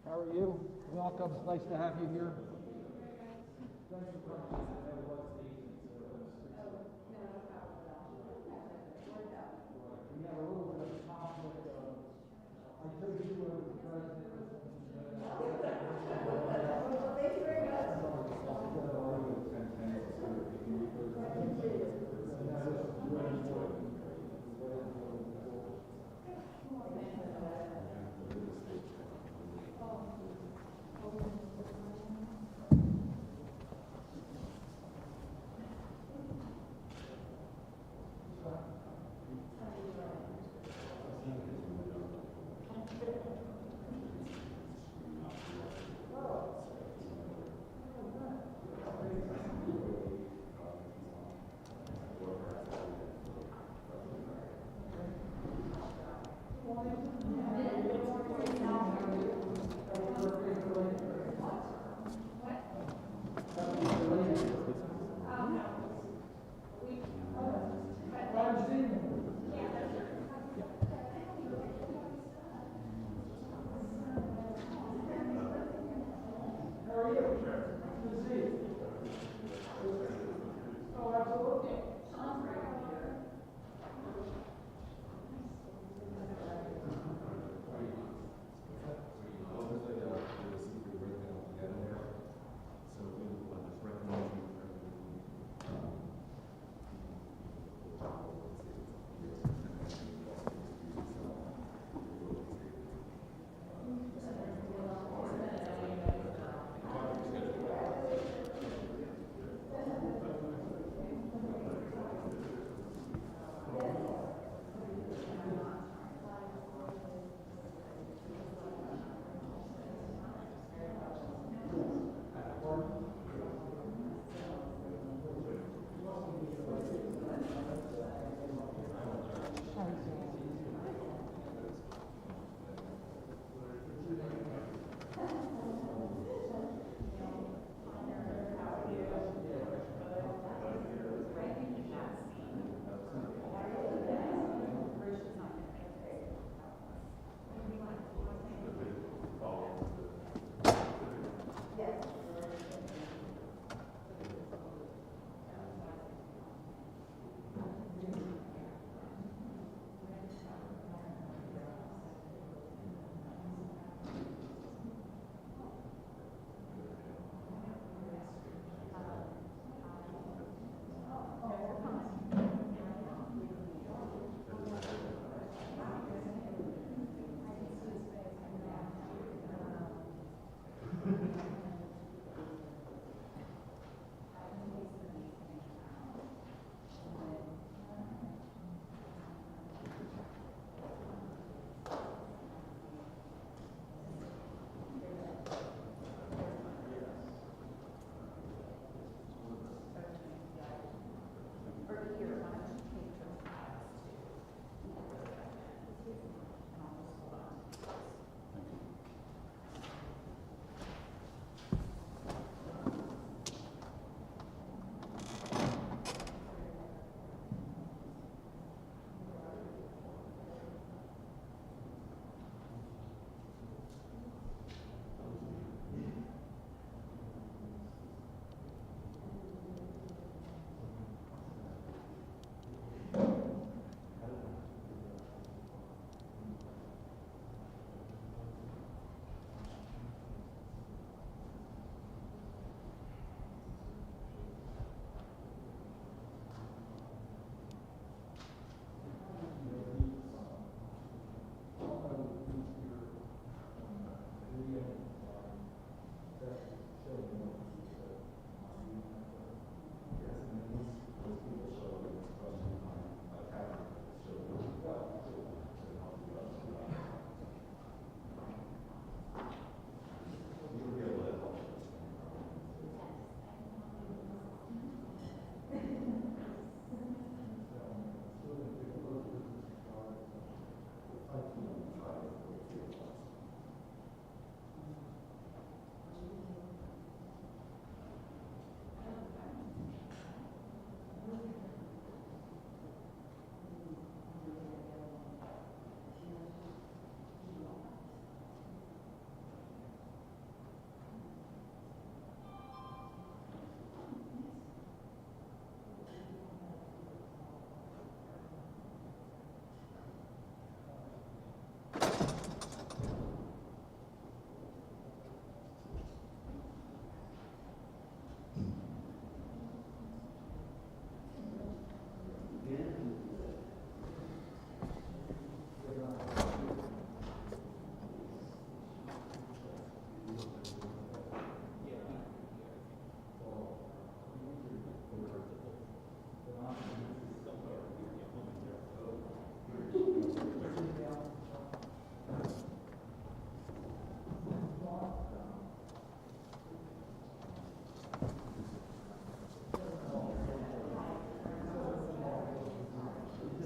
How are you? Welcome. It's nice to have you here.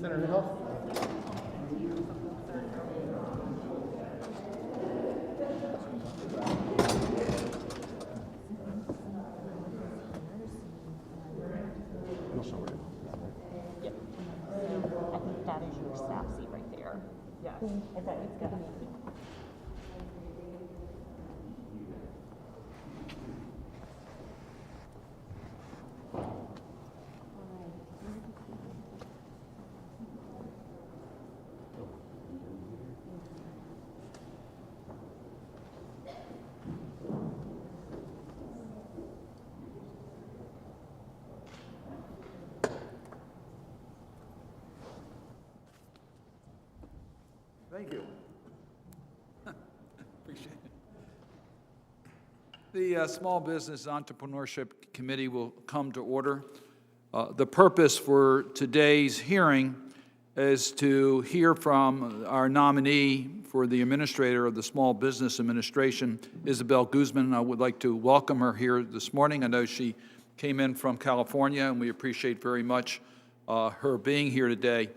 Senator Hill. Yep. I think that is your staff seat right there. Yes. Is that it's good? Thank you. Appreciate it. The Small Business Entrepreneurship Committee will come to order. The purpose for today's hearing is to hear from our nominee for the Administrator of the Small Business Administration, Isabel Guzman. I would like to welcome her here this morning. I know she came in from California, and we appreciate very much her being here today.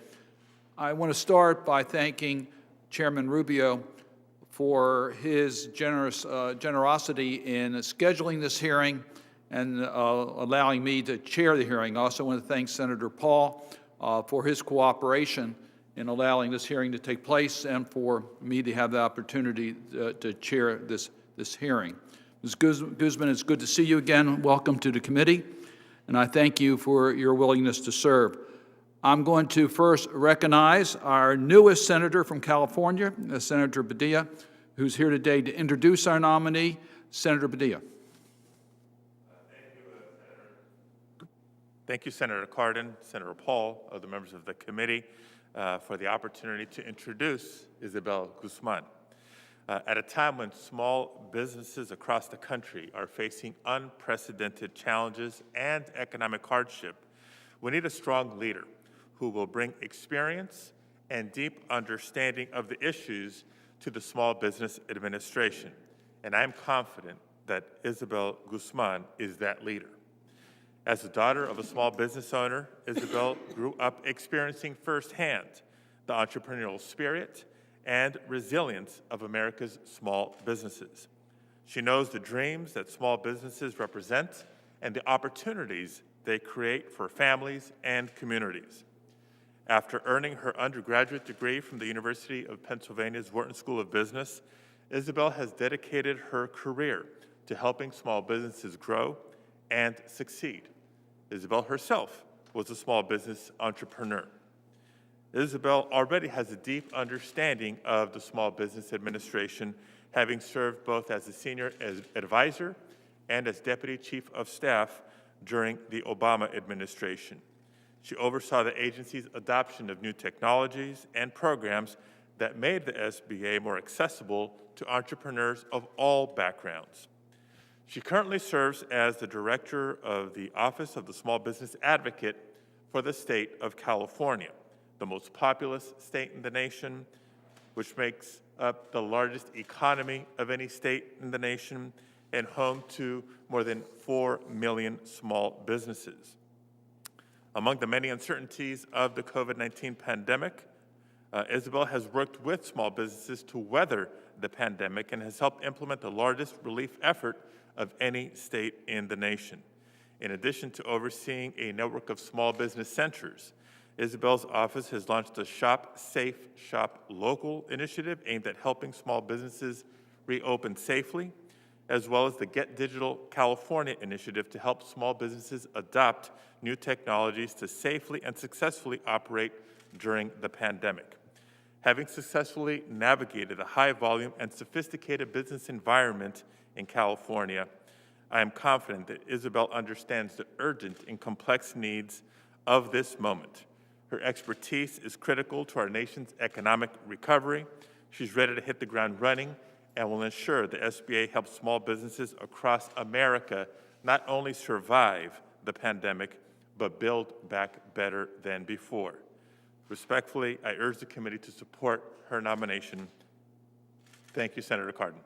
I want to start by thanking Chairman Rubio for his generosity in scheduling this hearing and allowing me to chair the hearing. I also want to thank Senator Paul for his cooperation in allowing this hearing to take place and for me to have the opportunity to chair this hearing. Ms. Guzman, it's good to see you again. Welcome to the committee, and I thank you for your willingness to serve. I'm going to first recognize our newest senator from California, Senator Padilla, who's here today to introduce our nominee, Senator Padilla. Thank you, Senator Cardin, Senator Paul, other members of the committee, for the opportunity to introduce Isabel Guzman. At a time when small businesses across the country are facing unprecedented challenges and economic hardship, we need a strong leader who will bring experience and deep understanding of the issues to the Small Business Administration. And I'm confident that Isabel Guzman is that leader. As the daughter of a small business owner, Isabel grew up experiencing firsthand the entrepreneurial spirit and resilience of America's small businesses. She knows the dreams that small businesses represent and the opportunities they create for families and communities. After earning her undergraduate degree from the University of Pennsylvania's Wharton School of Business, Isabel has dedicated her career to helping small businesses grow and succeed. Isabel herself was a small business entrepreneur. Isabel already has a deep understanding of the Small Business Administration, having served both as a senior advisor and as Deputy Chief of Staff during the Obama administration. She oversaw the agency's adoption of new technologies and programs that made the SBA more accessible to entrepreneurs of all backgrounds. She currently serves as the director of the Office of the Small Business Advocate for the state of California, the most populous state in the nation, which makes up the largest economy of any state in the nation and home to more than 4 million small businesses. Among the many uncertainties of the COVID-19 pandemic, Isabel has worked with small businesses to weather the pandemic and has helped implement the largest relief effort of any state in the nation. In addition to overseeing a network of small business centers, Isabel's office has launched a Shop Safe, Shop Local initiative aimed at helping small businesses reopen safely, as well as the Get Digital California initiative to help small businesses adopt new technologies to safely and successfully operate during the pandemic. Having successfully navigated a high volume and sophisticated business environment in California, I am confident that Isabel understands the urgent and complex needs of this moment. Her expertise is critical to our nation's economic recovery. She's ready to hit the ground running and will ensure the SBA helps small businesses across America not only survive the pandemic, but build back better than before. Respectfully, I urge the committee to support her nomination. Thank you, Senator Cardin.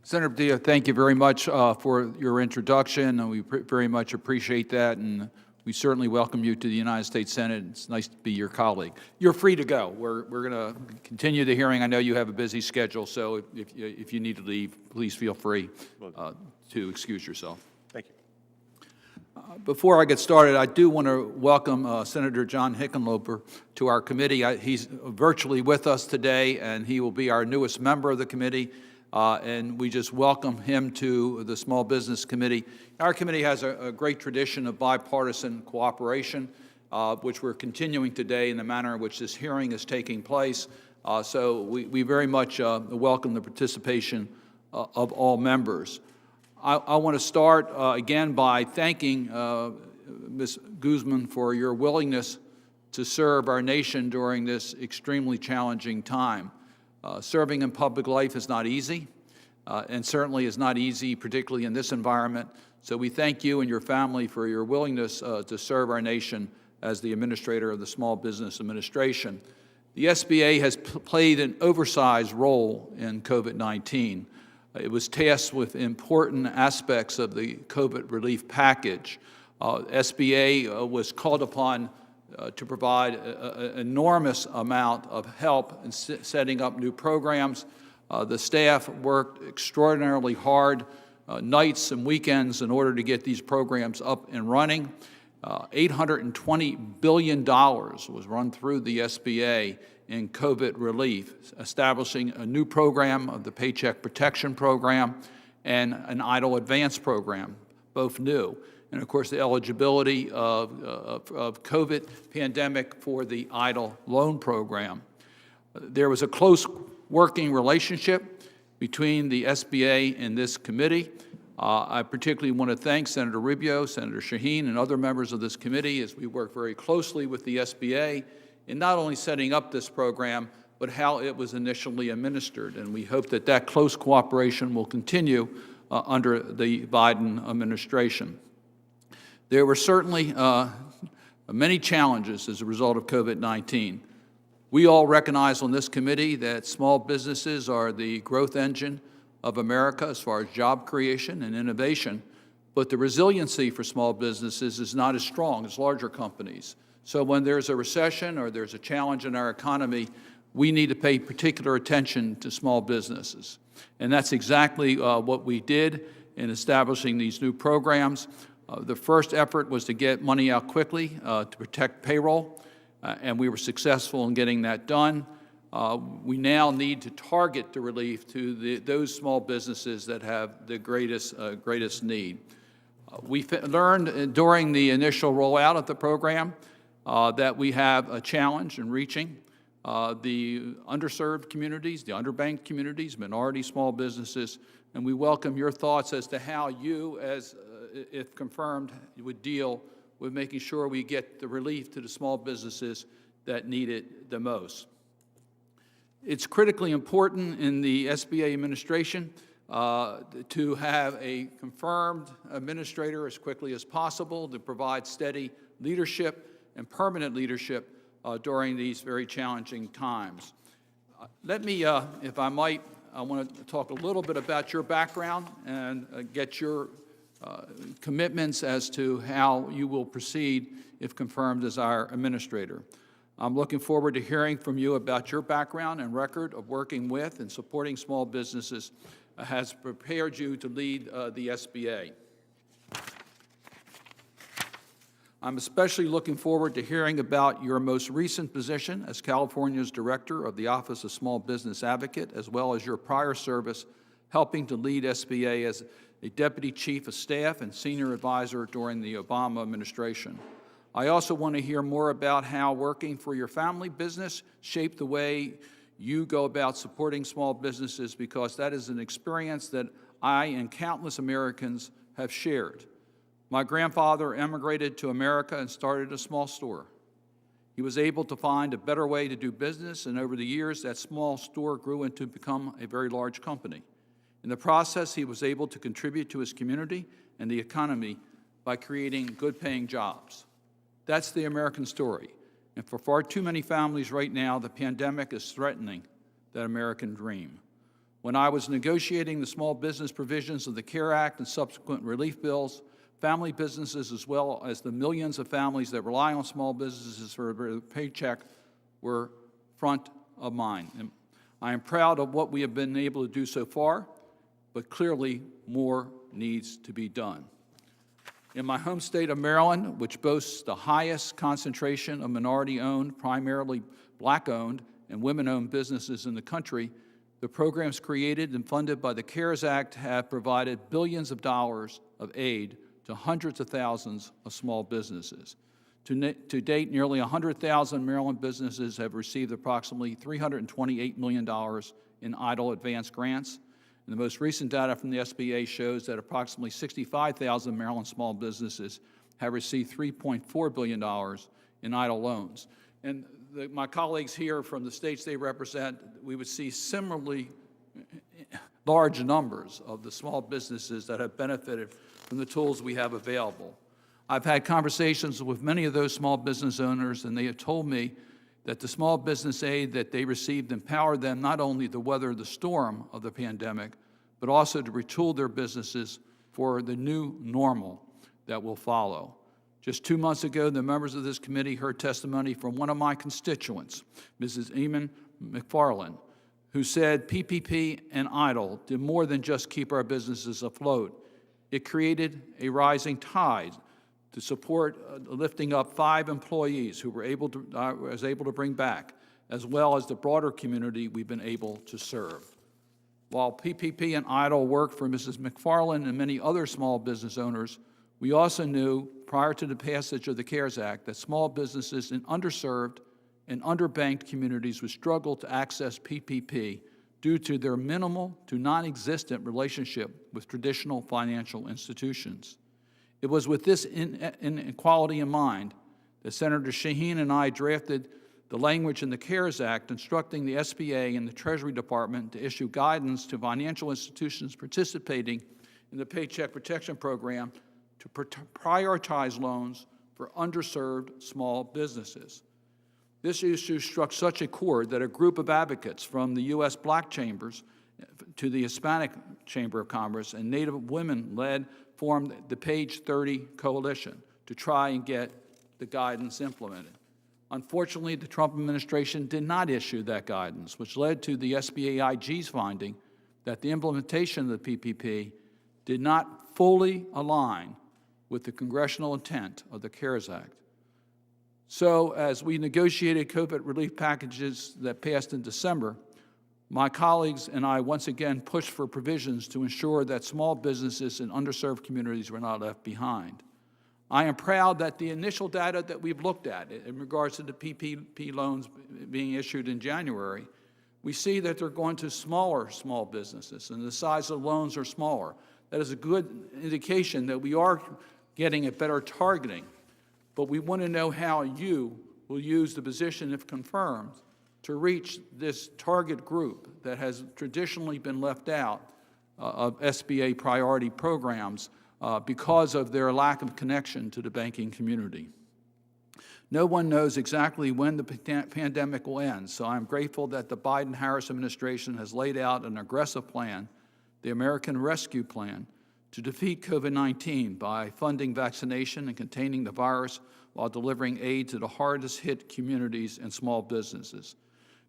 Senator Padilla, thank you very much for your introduction, and we very much appreciate that, and we certainly welcome you to the United States Senate. It's nice to be your colleague. You're free to go. We're going to continue the hearing. I know you have a busy schedule, so if you need to leave, please feel free to excuse yourself. Thank you. Before I get started, I do want to welcome Senator John Hickenlooper to our committee. He's virtually with us today, and he will be our newest member of the committee, and we just welcome him to the Small Business Committee. Our committee has a great tradition of bipartisan cooperation, which we're continuing today in the manner in which this hearing is taking place. So we very much welcome the participation of all members. I want to start again by thanking Ms. Guzman for your willingness to serve our nation during this extremely challenging time. Serving in public life is not easy, and certainly is not easy, particularly in this environment. So we thank you and your family for your willingness to serve our nation as the administrator of the Small Business Administration. The SBA has played an oversized role in COVID-19. It was tasked with important aspects of the COVID relief package. SBA was called upon to provide an enormous amount of help in setting up new programs. The staff worked extraordinarily hard, nights and weekends, in order to get these programs up and running. $820 billion was run through the SBA in COVID relief, establishing a new program of the Paycheck Protection Program and an EIDL Advance program, both new. And of course, the eligibility of COVID pandemic for the EIDL loan program. There was a close working relationship between the SBA and this committee. I particularly want to thank Senator Rubio, Senator Shaheen, and other members of this committee as we work very closely with the SBA in not only setting up this program, but how it was initially administered. And we hope that that close cooperation will continue under the Biden administration. There were certainly many challenges as a result of COVID-19. We all recognize on this committee that small businesses are the growth engine of America as far as job creation and innovation, but the resiliency for small businesses is not as strong as larger companies. So when there's a recession or there's a challenge in our economy, we need to pay particular attention to small businesses. And that's exactly what we did in establishing these new programs. The first effort was to get money out quickly to protect payroll, and we were successful in getting that done. We now need to target the relief to those small businesses that have the greatest need. We learned during the initial rollout of the program that we have a challenge in reaching the underserved communities, the underbanked communities, minority small businesses, and we welcome your thoughts as to how you, as if confirmed, would deal with making sure we get the relief to the small businesses that need it the most. It's critically important in the SBA administration to have a confirmed administrator as quickly as possible to provide steady leadership and permanent leadership during these very challenging times. Let me, if I might, I want to talk a little bit about your background and get your commitments as to how you will proceed if confirmed as our administrator. I'm looking forward to hearing from you about your background and record of working with and supporting small businesses has prepared you to lead the SBA. I'm especially looking forward to hearing about your most recent position as California's Director of the Office of Small Business Advocate, as well as your prior service helping to lead SBA as a Deputy Chief of Staff and Senior Advisor during the Obama administration. I also want to hear more about how working for your family business shaped the way you go about supporting small businesses, because that is an experience that I and countless Americans have shared. My grandfather emigrated to America and started a small store. He was able to find a better way to do business, and over the years, that small store grew into become a very large company. In the process, he was able to contribute to his community and the economy by creating good-paying jobs. That's the American story. And for far too many families right now, the pandemic is threatening that American dream. When I was negotiating the small business provisions of the CARE Act and subsequent relief bills, family businesses as well as the millions of families that rely on small businesses for a paycheck were front of mind. And I am proud of what we have been able to do so far, but clearly more needs to be done. In my home state of Maryland, which boasts the highest concentration of minority-owned, primarily black-owned, and women-owned businesses in the country, the programs created and funded by the CARES Act have provided billions of dollars of aid to hundreds of thousands of small businesses. To date, nearly 100,000 Maryland businesses have received approximately $328 million in EIDL advance grants. And the most recent data from the SBA shows that approximately 65,000 Maryland small businesses have received $3.4 billion in EIDL loans. And my colleagues here from the states they represent, we would see similarly large numbers of the small businesses that have benefited from the tools we have available. I've had conversations with many of those small business owners, and they have told me that the small business aid that they received empowered them not only to weather the storm of the pandemic, but also to retool their businesses for the new normal that will follow. Just 2 months ago, the members of this committee heard testimony from one of my constituents, Mrs. Eamon McFarland, who said PPP and EIDL did more than just keep our businesses afloat. It created a rising tide to support lifting up 5 employees who was able to bring back, as well as the broader community we've been able to serve. While PPP and EIDL worked for Mrs. McFarland and many other small business owners, we also knew prior to the passage of the CARES Act that small businesses in underserved and underbanked communities would struggle to access PPP due to their minimal to non-existent relationship with traditional financial institutions. It was with this inequality in mind that Senator Shaheen and I drafted the language in the CARES Act instructing the SBA and the Treasury Department to issue guidance to financial institutions participating in the Paycheck Protection Program to prioritize loans for underserved small businesses. This issue struck such a chord that a group of advocates from the U.S. Black Chambers to the Hispanic Chamber of Commerce and Native women formed the Page 30 Coalition to try and get the guidance implemented. Unfortunately, the Trump administration did not issue that guidance, which led to the SBAIG's finding that the implementation of the PPP did not fully align with the congressional intent of the CARES Act. So, as we negotiated COVID relief packages that passed in December, my colleagues and I once again pushed for provisions to ensure that small businesses in underserved communities were not left behind. I am proud that the initial data that we've looked at in regards to the PPP loans being issued in January, we see that they're going to smaller small businesses and the size of loans are smaller. That is a good indication that we are getting a better targeting, but we want to know how you will use the position, if confirmed, to reach this target group that has traditionally been left out of SBA priority programs because of their lack of connection to the banking community. No one knows exactly when the pandemic will end, so I'm grateful that the Biden-Harris administration has laid out an aggressive plan, the American Rescue Plan, to defeat COVID-19 by funding vaccination and containing the virus while delivering aid to the hardest-hit communities and small businesses.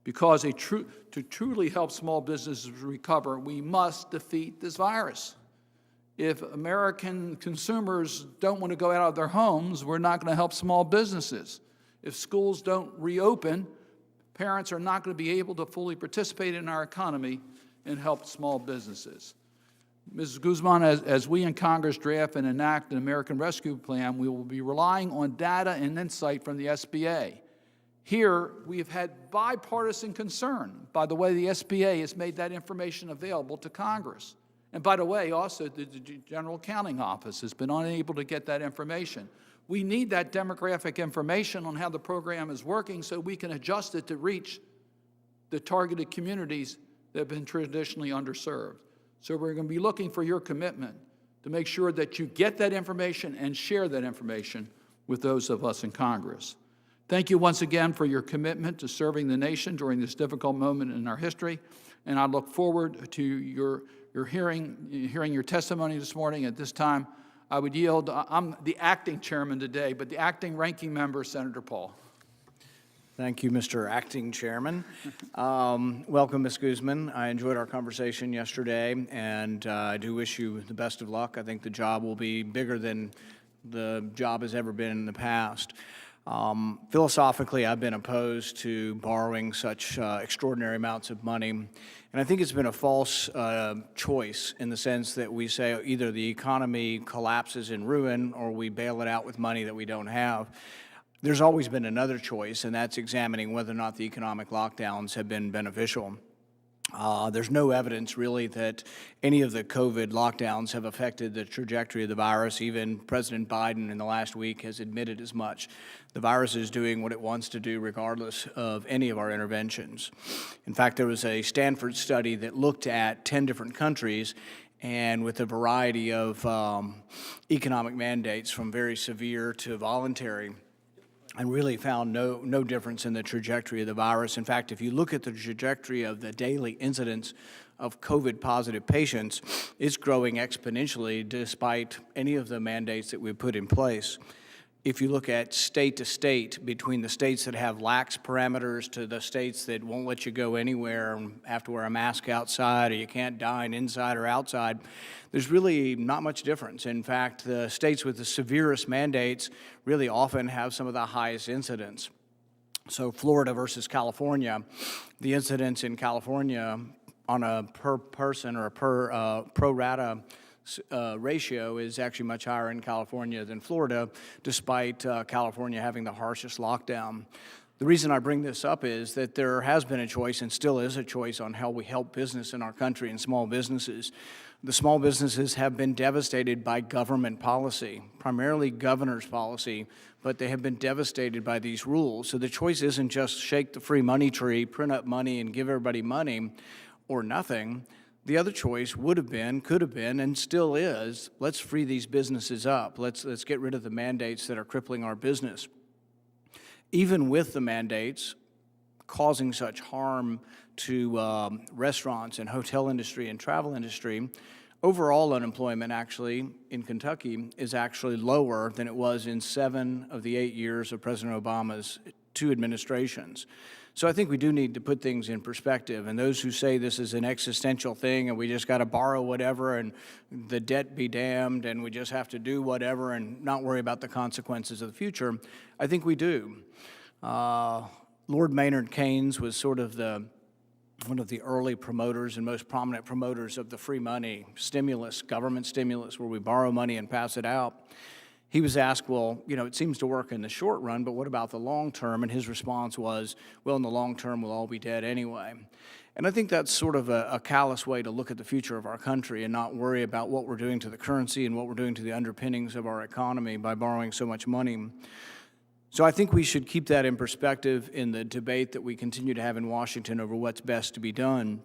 Because to truly help small businesses recover, we must defeat this virus. If American consumers don't want to go out of their homes, we're not going to help small businesses. If schools don't reopen, parents are not going to be able to fully participate in our economy and help small businesses. Ms. Guzman, as we in Congress draft and enact an American Rescue Plan, we will be relying on data and insight from the SBA. Here, we have had bipartisan concern by the way the SBA has made that information available to Congress. And by the way, also the General Accounting Office has been unable to get that information. We need that demographic information on how the program is working so we can adjust it to reach the targeted communities that have been traditionally underserved. So we're going to be looking for your commitment to make sure that you get that information and share that information with those of us in Congress. Thank you once again for your commitment to serving the nation during this difficult moment in our history, and I look forward to your hearing your testimony this morning. At this time, I would yield, I'm the acting chairman today, but the acting ranking member, Senator Paul. Thank you, Mr. Acting Chairman. Welcome, Ms. Guzman. I enjoyed our conversation yesterday, and I do wish you the best of luck. I think the job will be bigger than the job has ever been in the past. Philosophically, I've been opposed to borrowing such extraordinary amounts of money, and I think it's been a false choice in the sense that we say either the economy collapses in ruin or we bail it out with money that we don't have. There's always been another choice, and that's examining whether or not the economic lockdowns have been beneficial. There's no evidence, really, that any of the COVID lockdowns have affected the trajectory of the virus. Even President Biden in the last week has admitted as much. The virus is doing what it wants to do regardless of any of our interventions. In fact, there was a Stanford study that looked at 10 different countries and with a variety of economic mandates from very severe to voluntary, and really found no difference in the trajectory of the virus. In fact, if you look at the trajectory of the daily incidence of COVID-positive patients, it's growing exponentially despite any of the mandates that we put in place. If you look at state to state, between the states that have lax parameters to the states that won't let you go anywhere and have to wear a mask outside, or you can't dine inside or outside, there's really not much difference. In fact, the states with the severest mandates really often have some of the highest incidence. So Florida versus California, the incidence in California on a per person or a per pro rata ratio is actually much higher in California than Florida, despite California having the harshest lockdown. The reason I bring this up is that there has been a choice and still is a choice on how we help business in our country and small businesses. The small businesses have been devastated by government policy, primarily governor's policy, but they have been devastated by these rules. So the choice isn't just shake the free money tree, print up money, and give everybody money or nothing. The other choice would have been, could have been, and still is, let's free these businesses up. Let's get rid of the mandates that are crippling our business. Even with the mandates causing such harm to restaurants and hotel industry and travel industry, overall unemployment actually in Kentucky is actually lower than it was in 7 of the 8 years of President Obama's 2 administrations. So I think we do need to put things in perspective, and those who say this is an existential thing and we just got to borrow whatever and the debt be damned and we just have to do whatever and not worry about the consequences of the future, I think we do. Lord Maynard Keynes was sort of one of the early promoters and most prominent promoters of the free money stimulus, government stimulus, where we borrow money and pass it out. He was asked, well, you know, it seems to work in the short run, but what about the long term? And his response was, well, in the long term, we'll all be dead anyway. And I think that's sort of a callous way to look at the future of our country and not worry about what we're doing to the currency and what we're doing to the underpinnings of our economy by borrowing so much money. So I think we should keep that in perspective in the debate that we continue to have in Washington over what's best to be done.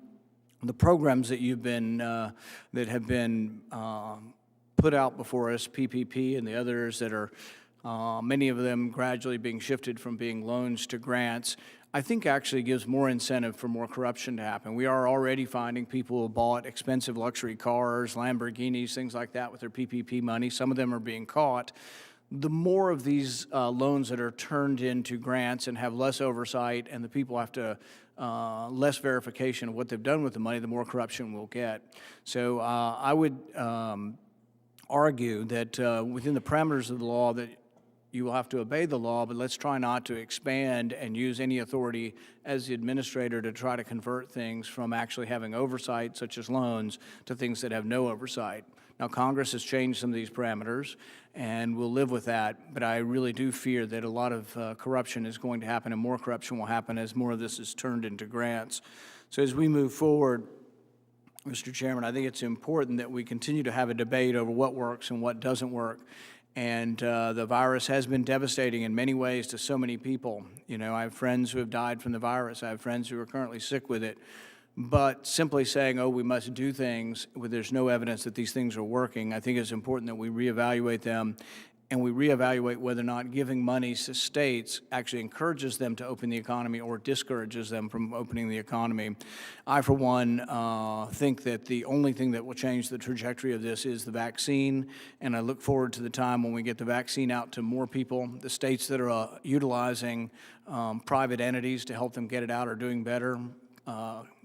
The programs that that have been put out before us, PPP and the others that are, many of them gradually being shifted from being loans to grants, I think actually gives more incentive for more corruption to happen. We are already finding people who bought expensive luxury cars, Lamborghinis, things like that with their PPP money. Some of them are being caught. The more of these loans that are turned into grants and have less oversight and the people have to less verification of what they've done with the money, the more corruption we'll get. So I would argue that within the parameters of the law that you will have to obey the law, but let's try not to expand and use any authority as the administrator to try to convert things from actually having oversight, such as loans, to things that have no oversight. Now, Congress has changed some of these parameters, and we'll live with that, but I really do fear that a lot of corruption is going to happen, and more corruption will happen as more of this is turned into grants. So as we move forward, Mr. Chairman, I think it's important that we continue to have a debate over what works and what doesn't work. And the virus has been devastating in many ways to so many people. You know, I have friends who have died from the virus. I have friends who are currently sick with it. But simply saying, oh, we must do things when there's no evidence that these things are working, I think it's important that we reevaluate them and we reevaluate whether or not giving money to states actually encourages them to open the economy or discourages them from opening the economy. I, for one, think that the only thing that will change the trajectory of this is the vaccine, and I look forward to the time when we get the vaccine out to more people. The states that are utilizing private entities to help them get it out are doing better.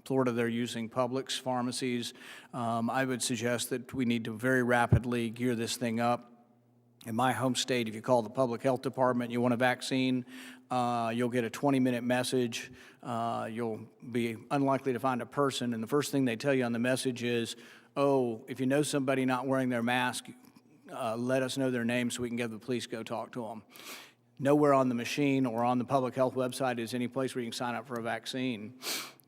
Florida, they're using Publix, pharmacies. I would suggest that we need to very rapidly gear this thing up. In my home state, if you call the public health department, you want a vaccine, you'll get a 20-minute message. You'll be unlikely to find a person, and the first thing they tell you on the message is, oh, if you know somebody not wearing their mask, let us know their name so we can get the police go talk to them. Nowhere on the machine or on the public health website is any place where you can sign up for a vaccine.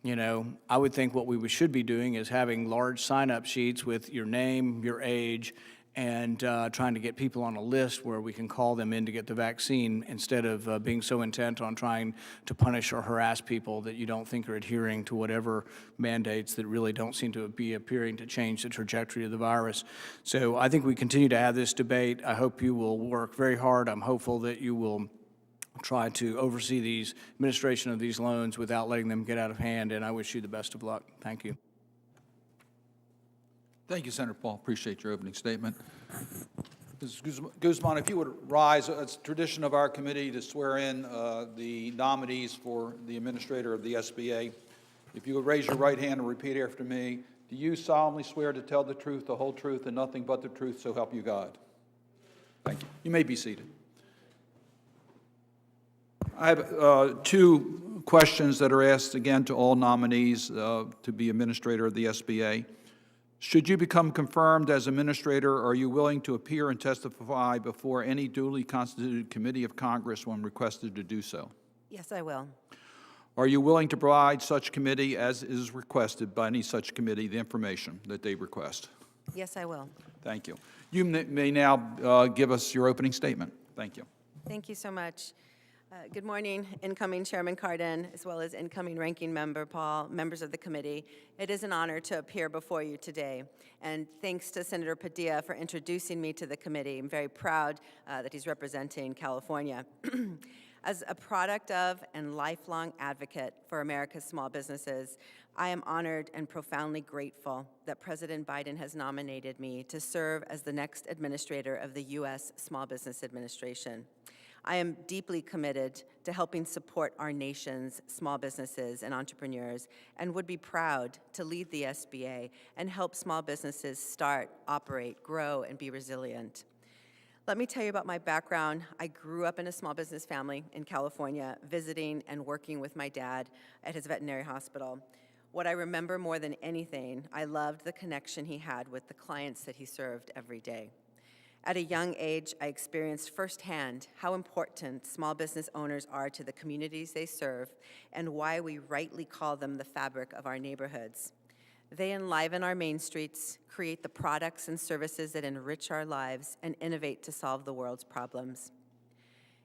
You know, I would think what we should be doing is having large sign-up sheets with your name, your age, and trying to get people on a list where we can call them in to get the vaccine instead of being so intent on trying to punish or harass people that you don't think are adhering to whatever mandates that really don't seem to be appearing to change the trajectory of the virus. So I think we continue to have this debate. I hope you will work very hard. I'm hopeful that you will try to oversee these administration of these loans without letting them get out of hand, and I wish you the best of luck. Thank you. Thank you, Senator Paul. Appreciate your opening statement. Ms. Guzman, if you would rise, it's tradition of our committee to swear in the nominees for the administrator of the SBA. If you would raise your right hand and repeat after me. Do you solemnly swear to tell the truth, the whole truth, and nothing but the truth, so help you God? Thank you. You may be seated. I have two questions that are asked again to all nominees to be administrator of the SBA. Should you become confirmed as administrator, are you willing to appear and testify before any duly constituted committee of Congress when requested to do so? Yes, I will. Are you willing to provide such committee, as is requested by any such committee, the information that they request? Yes, I will. Thank you. You may now give us your opening statement. Thank you. Thank you so much. Good morning, incoming Chairman Cardin, as well as incoming Ranking Member Paul, members of the committee. It is an honor to appear before you today, and thanks to Senator Padilla for introducing me to the committee. I'm very proud that he's representing California. As a product of and lifelong advocate for America's small businesses, I am honored and profoundly grateful that President Biden has nominated me to serve as the next administrator of the U.S. Small Business Administration. I am deeply committed to helping support our nation's small businesses and entrepreneurs, and would be proud to lead the SBA and help small businesses start, operate, grow, and be resilient. Let me tell you about my background. I grew up in a small business family in California, visiting and working with my dad at his veterinary hospital. What I remember more than anything, I loved the connection he had with the clients that he served every day. At a young age, I experienced firsthand how important small business owners are to the communities they serve and why we rightly call them the fabric of our neighborhoods. They enliven our main streets, create the products and services that enrich our lives, and innovate to solve the world's problems.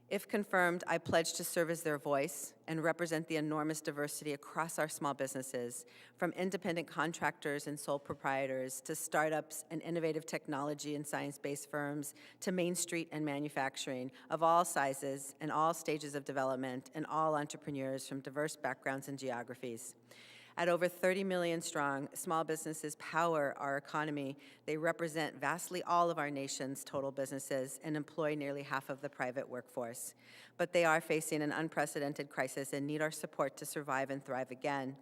If confirmed, I pledge to serve as their voice and represent the enormous diversity across our small businesses, from independent contractors and sole proprietors to startups and innovative technology and science-based firms to Main Street and manufacturing of all sizes and all stages of development, and all entrepreneurs from diverse backgrounds and geographies. At over 30 million strong, small businesses power our economy. They represent vastly all of our nation's total businesses and employ nearly half of the private workforce. But they are facing an unprecedented crisis and need our support to survive and thrive again.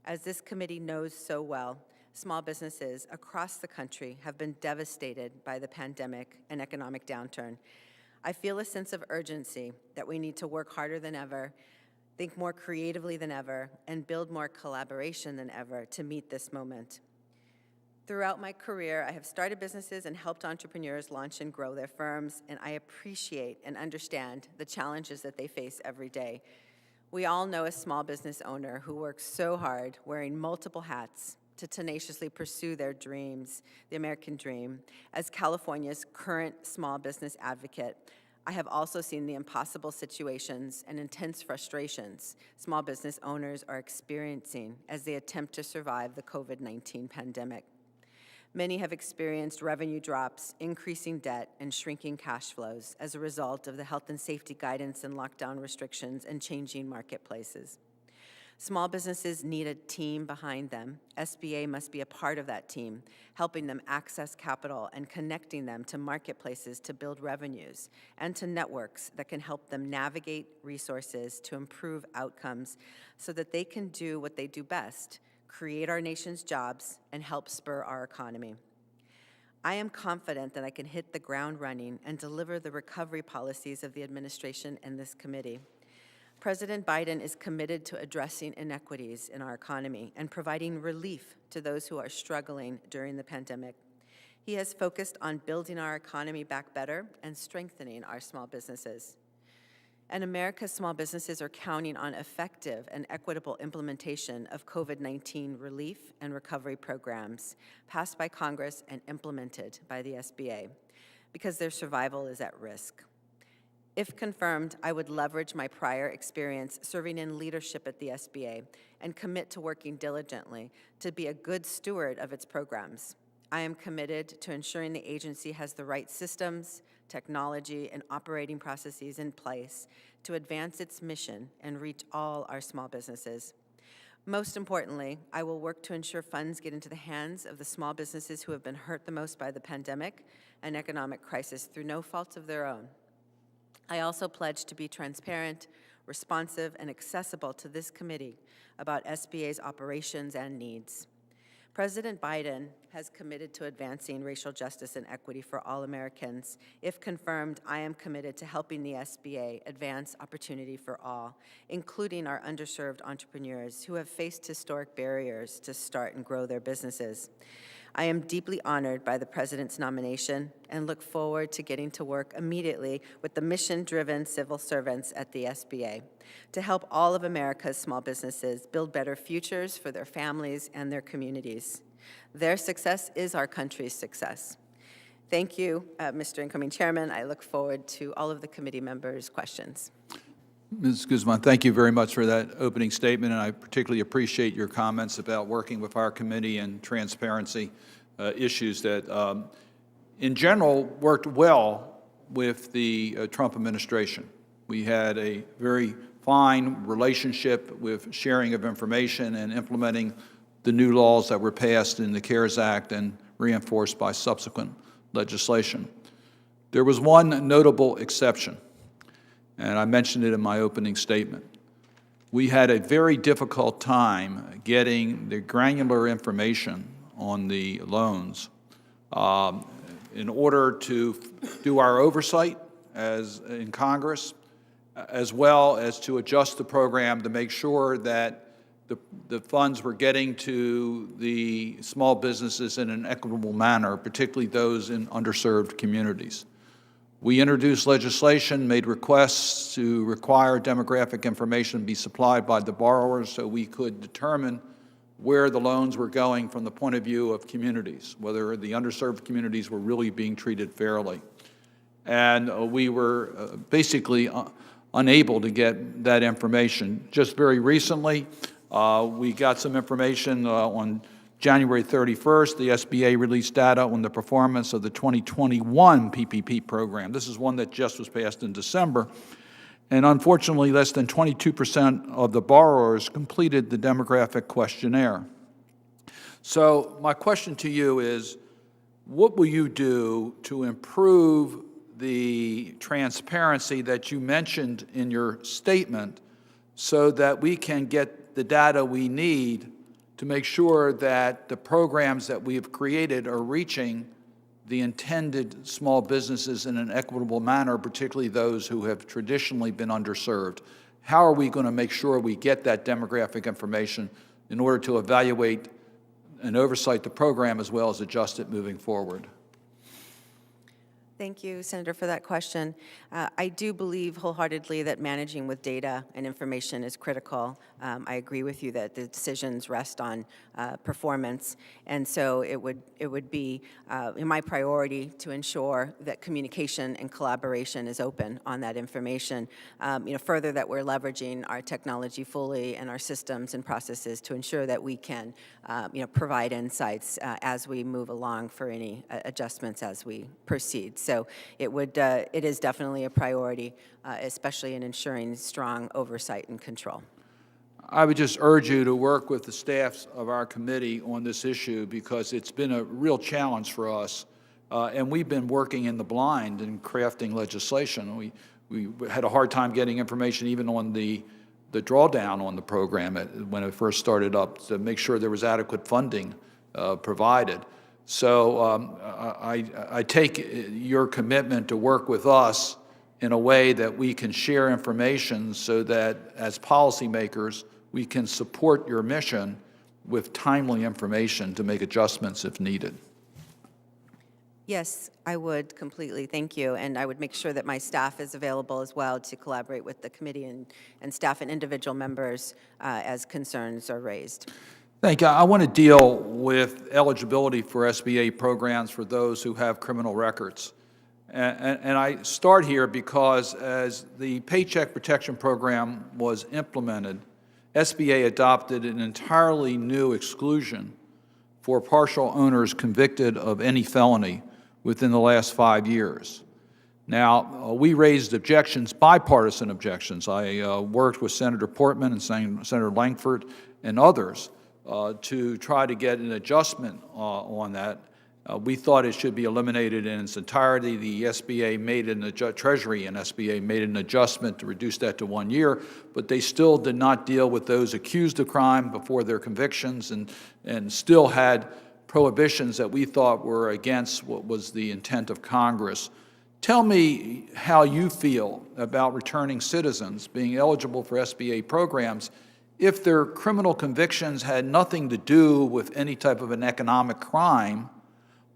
As this committee knows so well, small businesses across the country have been devastated by the pandemic and economic downturn. I feel a sense of urgency that we need to work harder than ever, think more creatively than ever, and build more collaboration than ever to meet this moment. Throughout my career, I have started businesses and helped entrepreneurs launch and grow their firms, and I appreciate and understand the challenges that they face every day. We all know a small business owner who works so hard, wearing multiple hats, to tenaciously pursue their dreams, the American dream. As California's current small business advocate, I have also seen the impossible situations and intense frustrations small business owners are experiencing as they attempt to survive the COVID-19 pandemic. Many have experienced revenue drops, increasing debt, and shrinking cash flows as a result of the health and safety guidance and lockdown restrictions and changing marketplaces. Small businesses need a team behind them. SBA must be a part of that team, helping them access capital and connecting them to marketplaces to build revenues and to networks that can help them navigate resources to improve outcomes so that they can do what they do best, create our nation's jobs and help spur our economy. I am confident that I can hit the ground running and deliver the recovery policies of the administration and this committee. President Biden is committed to addressing inequities in our economy and providing relief to those who are struggling during the pandemic. He has focused on building our economy back better and strengthening our small businesses. And America's small businesses are counting on effective and equitable implementation of COVID-19 relief and recovery programs passed by Congress and implemented by the SBA because their survival is at risk. If confirmed, I would leverage my prior experience serving in leadership at the SBA and commit to working diligently to be a good steward of its programs. I am committed to ensuring the agency has the right systems, technology, and operating processes in place to advance its mission and reach all our small businesses. Most importantly, I will work to ensure funds get into the hands of the small businesses who have been hurt the most by the pandemic and economic crisis through no fault of their own. I also pledge to be transparent, responsive, and accessible to this committee about SBA's operations and needs. President Biden has committed to advancing racial justice and equity for all Americans. If confirmed, I am committed to helping the SBA advance opportunity for all, including our underserved entrepreneurs who have faced historic barriers to start and grow their businesses. I am deeply honored by the President's nomination and look forward to getting to work immediately with the mission-driven civil servants at the SBA to help all of America's small businesses build better futures for their families and their communities. Their success is our country's success. Thank you, Mr. Incoming Chairman. I look forward to all of the committee members' questions. Ms. Guzman, thank you very much for that opening statement, and I particularly appreciate your comments about working with our committee and transparency issues that, in general, worked well with the Trump administration. We had a very fine relationship with sharing of information and implementing the new laws that were passed in the CARES Act and reinforced by subsequent legislation. There was one notable exception, and I mentioned it in my opening statement. We had a very difficult time getting the granular information on the loans in order to do our oversight as in Congress, as well as to adjust the program to make sure that the funds were getting to the small businesses in an equitable manner, particularly those in underserved communities. We introduced legislation, made requests to require demographic information be supplied by the borrowers so we could determine where the loans were going from the point of view of communities, whether the underserved communities were really being treated fairly. And we were basically unable to get that information. Just very recently, we got some information on January 31st, the SBA released data on the performance of the 2021 PPP program. This is one that just was passed in December. And unfortunately, less than 22% of the borrowers completed the demographic questionnaire. So my question to you is, what will you do to improve the transparency that you mentioned in your statement so that we can get the data we need to make sure that the programs that we have created are reaching the intended small businesses in an equitable manner, particularly those who have traditionally been underserved? How are we going to make sure we get that demographic information in order to evaluate and oversight the program as well as adjust it moving forward? Thank you, Senator, for that question. I do believe wholeheartedly that managing with data and information is critical. I agree with you that the decisions rest on performance, and so it would be my priority to ensure that communication and collaboration is open on that information. Further, that we're leveraging our technology fully and our systems and processes to ensure that we can, provide insights as we move along for any adjustments as we proceed. So it is definitely a priority, especially in ensuring strong oversight and control. I would just urge you to work with the staffs of our committee on this issue because it's been a real challenge for us. And we've been working in the blind in crafting legislation. We had a hard time getting information even on the drawdown on the program when it first started up to make sure there was adequate funding provided. So I take your commitment to work with us in a way that we can share information so that as policymakers, we can support your mission with timely information to make adjustments if needed. Yes, I would completely. Thank you. And I would make sure that my staff is available as well to collaborate with the committee and staff and individual members as concerns are raised. Thank you. I want to deal with eligibility for SBA programs for those who have criminal records. And I start here because as the Paycheck Protection Program was implemented, SBA adopted an entirely new exclusion for partial owners convicted of any felony within the last 5 years. Now, we raised objections, bipartisan objections. I worked with Senator Portman and Senator Langford and others to try to get an adjustment on that. We thought it should be eliminated in its entirety. The SBA made Treasury and SBA made an adjustment to reduce that to 1 year, but they still did not deal with those accused of crime before their convictions and still had prohibitions that we thought were against what was the intent of Congress. Tell me how you feel about returning citizens being eligible for SBA programs if their criminal convictions had nothing to do with any type of an economic crime,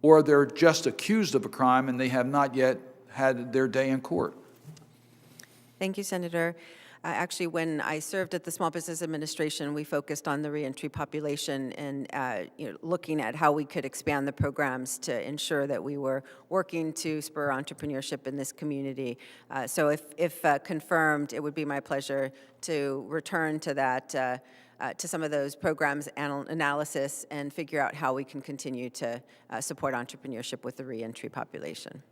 or they're just accused of a crime and they have not yet had their day in court. Thank you, Senator. Actually, when I served at the Small Business Administration, we focused on the reentry population and looking at how we could expand the programs to ensure that we were working to spur entrepreneurship in this community. So if confirmed, it would be my pleasure to return to that, to some of those programs analysis and figure out how we can continue to support entrepreneurship with the reentry population.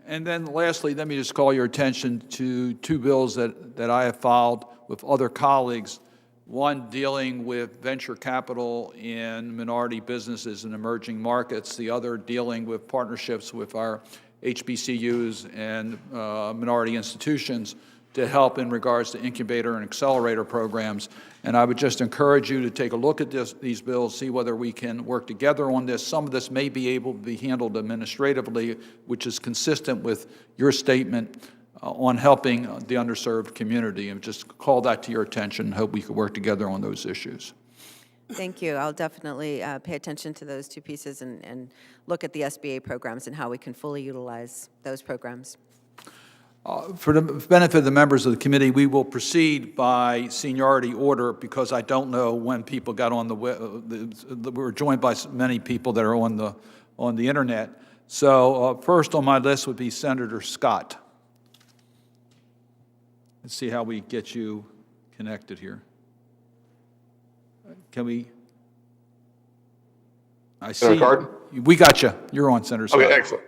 And then lastly, let me just call your attention to two bills that I have filed with other colleagues, one dealing with venture capital in minority businesses in emerging markets, the other dealing with partnerships with our HBCUs and minority institutions to help in regards to incubator and accelerator programs. And I would just encourage you to take a look at these bills, see whether we can work together on this. Some of this may be able to be handled administratively, which is consistent with your statement on helping the underserved community. And just call that to your attention. Hope we could work together on those issues. Thank you. I'll definitely pay attention to those two pieces and look at the SBA programs and how we can fully utilize those programs. For the benefit of the members of the committee, we will proceed by seniority order because I don't know when people got on we're joined by many people that are on the internet. So first on my list would be Senator Scott. Let's see how we get you connected here. Can we? I see. Senator Cardin? We got you. You're on, Senator Scott. Okay, excellent.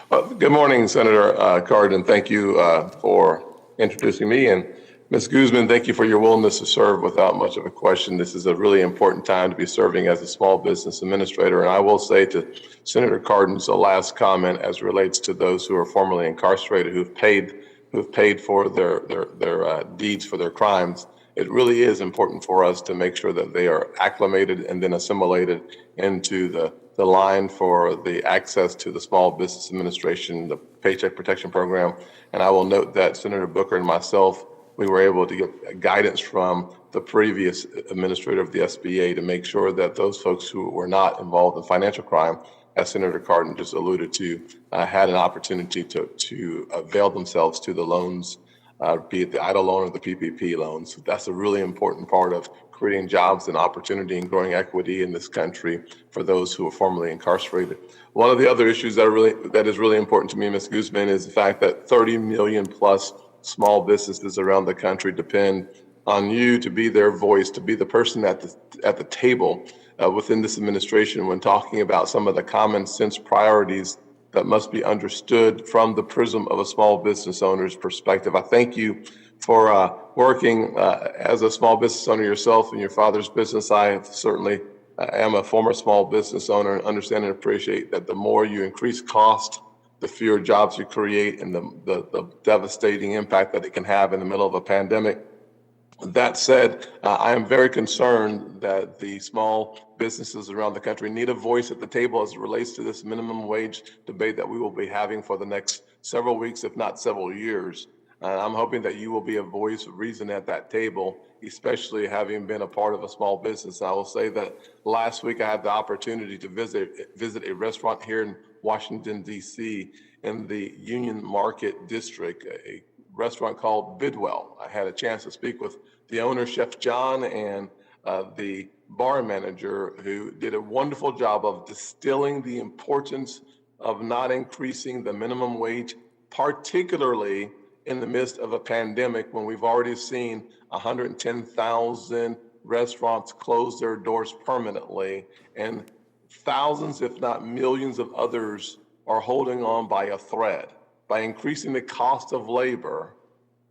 Good morning, Senator Cardin. Thank you for introducing me. And Ms. Guzman, thank you for your willingness to serve without much of a question. This is a really important time to be serving as a small business administrator. And I will say to Senator Cardin's last comment as relates to those who are formerly incarcerated who've paid for their deeds for their crimes, it really is important for us to make sure that they are acclimated and then assimilated into the line for the access to the Small Business Administration, the Paycheck Protection Program. And I will note that Senator Booker and myself, we were able to get guidance from the previous administrator of the SBA to make sure that those folks who were not involved in financial crime as Senator Cardin just alluded to, had an opportunity to avail themselves to the loans, be it the EIDL loan or the PPP loans. That's a really important part of creating jobs and opportunity and growing equity in this country for those who are formerly incarcerated. One of the other issues that is really important to me, Ms. Guzman, is the fact that 30 million plus small businesses around the country depend on you to be their voice, to be the person at the table within this administration when talking about some of the common sense priorities that must be understood from the prism of a small business owner's perspective. I thank you for working as a small business owner yourself in your father's business. I certainly am a former small business owner and understand and appreciate that the more you increase cost, the fewer jobs you create, and the devastating impact that it can have in the middle of a pandemic. That said, I am very concerned that the small businesses around the country need a voice at the table as it relates to this minimum wage debate that we will be having for the next several weeks, if not several years. I'm hoping that you will be a voice of reason at that table, especially having been a part of a small business. I will say that last week I had the opportunity to visit a restaurant here in Washington, D.C. in the Union Market District, a restaurant called Bidwell. I had a chance to speak with the owner, Chef John, and the bar manager, who did a wonderful job of distilling the importance of not increasing the minimum wage, particularly in the midst of a pandemic when we've already seen 110,000 restaurants close their doors permanently, and thousands, if not millions of others are holding on by a thread. By increasing the cost of labor,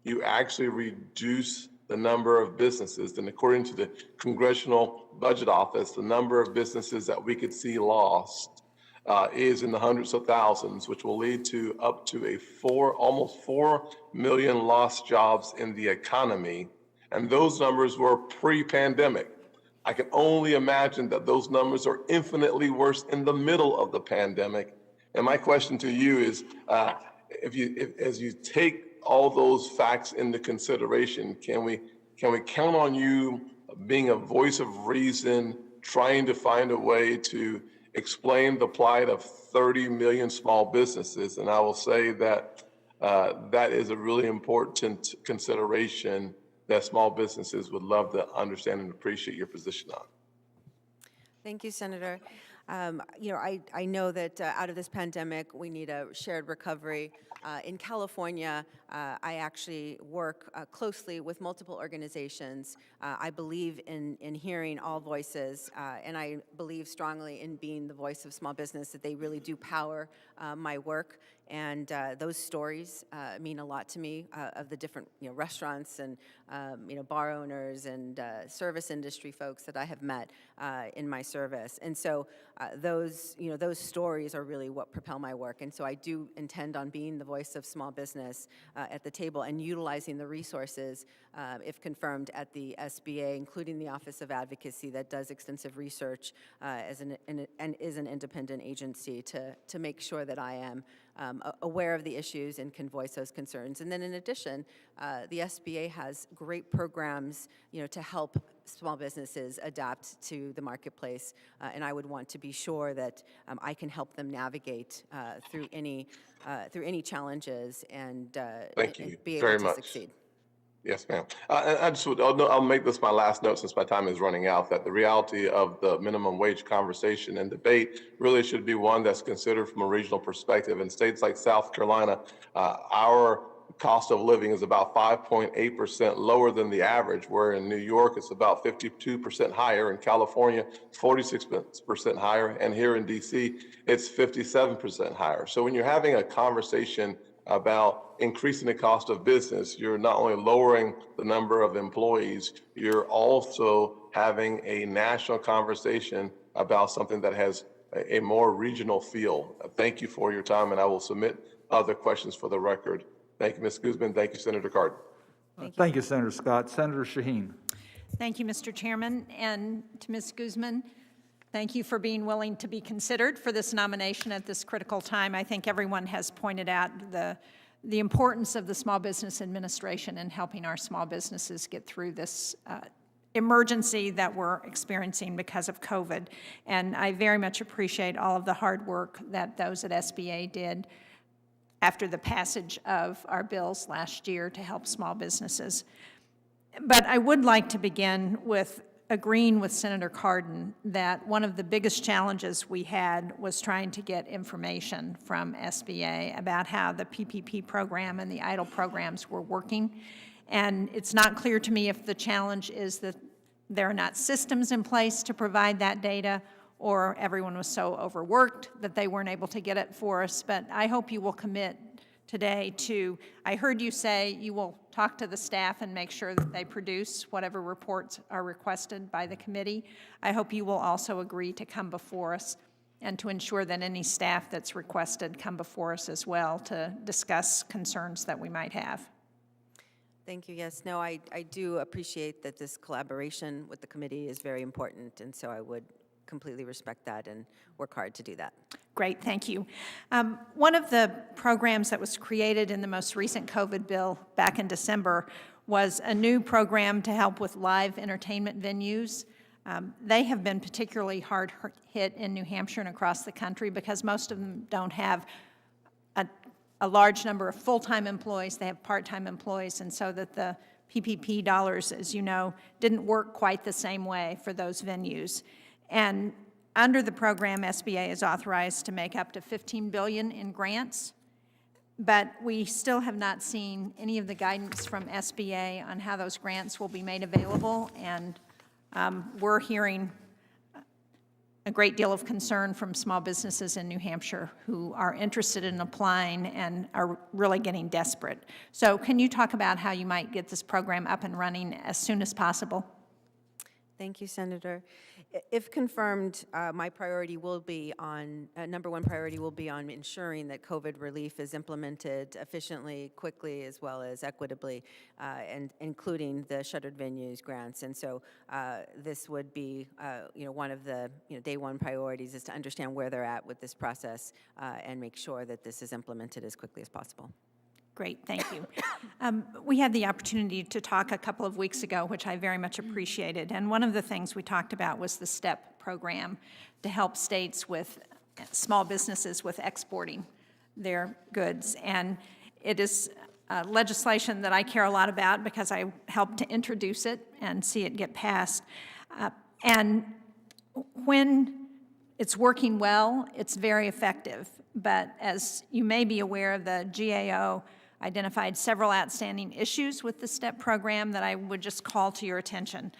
you actually reduce the number of businesses. And according to the Congressional Budget Office, the number of businesses that we could see lost is in the hundreds of thousands, which will lead to up to almost 4 million lost jobs in the economy. And those numbers were pre-pandemic. I can only imagine that those numbers are infinitely worse in the middle of the pandemic. And my question to you is, as you take all those facts into consideration, can we count on you being a voice of reason, trying to find a way to explain the plight of 30 million small businesses? And I will say that that is a really important consideration that small businesses would love to understand and appreciate your position on. Thank you, Senator. I know that out of this pandemic, we need a shared recovery. In California, I actually work closely with multiple organizations. I believe in hearing all voices, and I believe strongly in being the voice of small business, that they really do power my work. And those stories mean a lot to me, of the different restaurants and bar owners and service industry folks that I have met in my service. And so those stories are really what propel my work. And so I do intend on being the voice of small business at the table and utilizing the resources, if confirmed, at the SBA, including the Office of Advocacy that does extensive research and is an independent agency to make sure that I am aware of the issues and can voice those concerns. And then in addition, the SBA has great programs, to help small businesses adapt to the marketplace, and I would want to be sure that I can help them navigate through any challenges and Thank you be very able to much. succeed. Yes, ma'am. I'll make this my last note since my time is running out, that the reality of the minimum wage conversation and debate really should be one that's considered from a regional perspective. In states like South Carolina, our cost of living is about 5.8% lower than the average, where in New York it's about 52% higher, in California 46% higher, and here in DC it's 57% higher. So when you're having a conversation about increasing the cost of business, you're not only lowering the number of employees, you're also having a national conversation about something that has a more regional feel. Thank you for your time, and I will submit other questions for the record. Thank you, Ms. Guzman. Thank you, Senator Cardin. Thank you, Senator Scott. Senator Shaheen. Thank you, Mr. Chairman, and to Ms. Guzman, thank you for being willing to be considered for this nomination at this critical time. I think everyone has pointed out the importance of the Small Business Administration in helping our small businesses get through this emergency that we're experiencing because of COVID. And I very much appreciate all of the hard work that those at SBA did after the passage of our bills last year to help small businesses. But I would like to begin with agreeing with Senator Cardin that one of the biggest challenges we had was trying to get information from SBA about how the PPP program and the EIDL programs were working. And it's not clear to me if the challenge is that there are not systems in place to provide that data, or everyone was so overworked that they weren't able to get it for us. But I hope you will commit today to, I heard you say you will talk to the staff and make sure that they produce whatever reports are requested by the committee. I hope you will also agree to come before us and to ensure that any staff that's requested come before us as well to discuss concerns that we might have. Thank you. Yes, no, I do appreciate that this collaboration with the committee is very important, and so I would completely respect that and work hard to do that. Great, thank you. One of the programs that was created in the most recent COVID bill back in December was a new program to help with live entertainment venues. They have been particularly hard hit in New Hampshire and across the country because most of them don't have a large number of full-time employees. They have part-time employees, and so that the PPP dollars, as you know, didn't work quite the same way for those venues. And under the program, SBA is authorized to make up to $15 billion in grants, but we still have not seen any of the guidance from SBA on how those grants will be made available, and we're hearing a great deal of concern from small businesses in New Hampshire who are interested in applying and are really getting desperate. So can you talk about how you might get this program up and running as soon as possible? Thank you, Senator. If confirmed, my priority will be on, number one priority will be on ensuring that COVID relief is implemented efficiently, quickly, as well as equitably, and including the shuttered venues grants. And so this would be, one of the, day one priorities is to understand where they're at with this process and make sure that this is implemented as quickly as possible. Great, thank you. We had the opportunity to talk a couple of weeks ago, which I very much appreciated, and one of the things we talked about was the STEP program to help states with small businesses with exporting their goods. And it is legislation that I care a lot about because I helped to introduce it and see it get passed. And when it's working well, it's very effective. But as you may be aware, the GAO identified several outstanding issues with the STEP program that I would just call to your attention.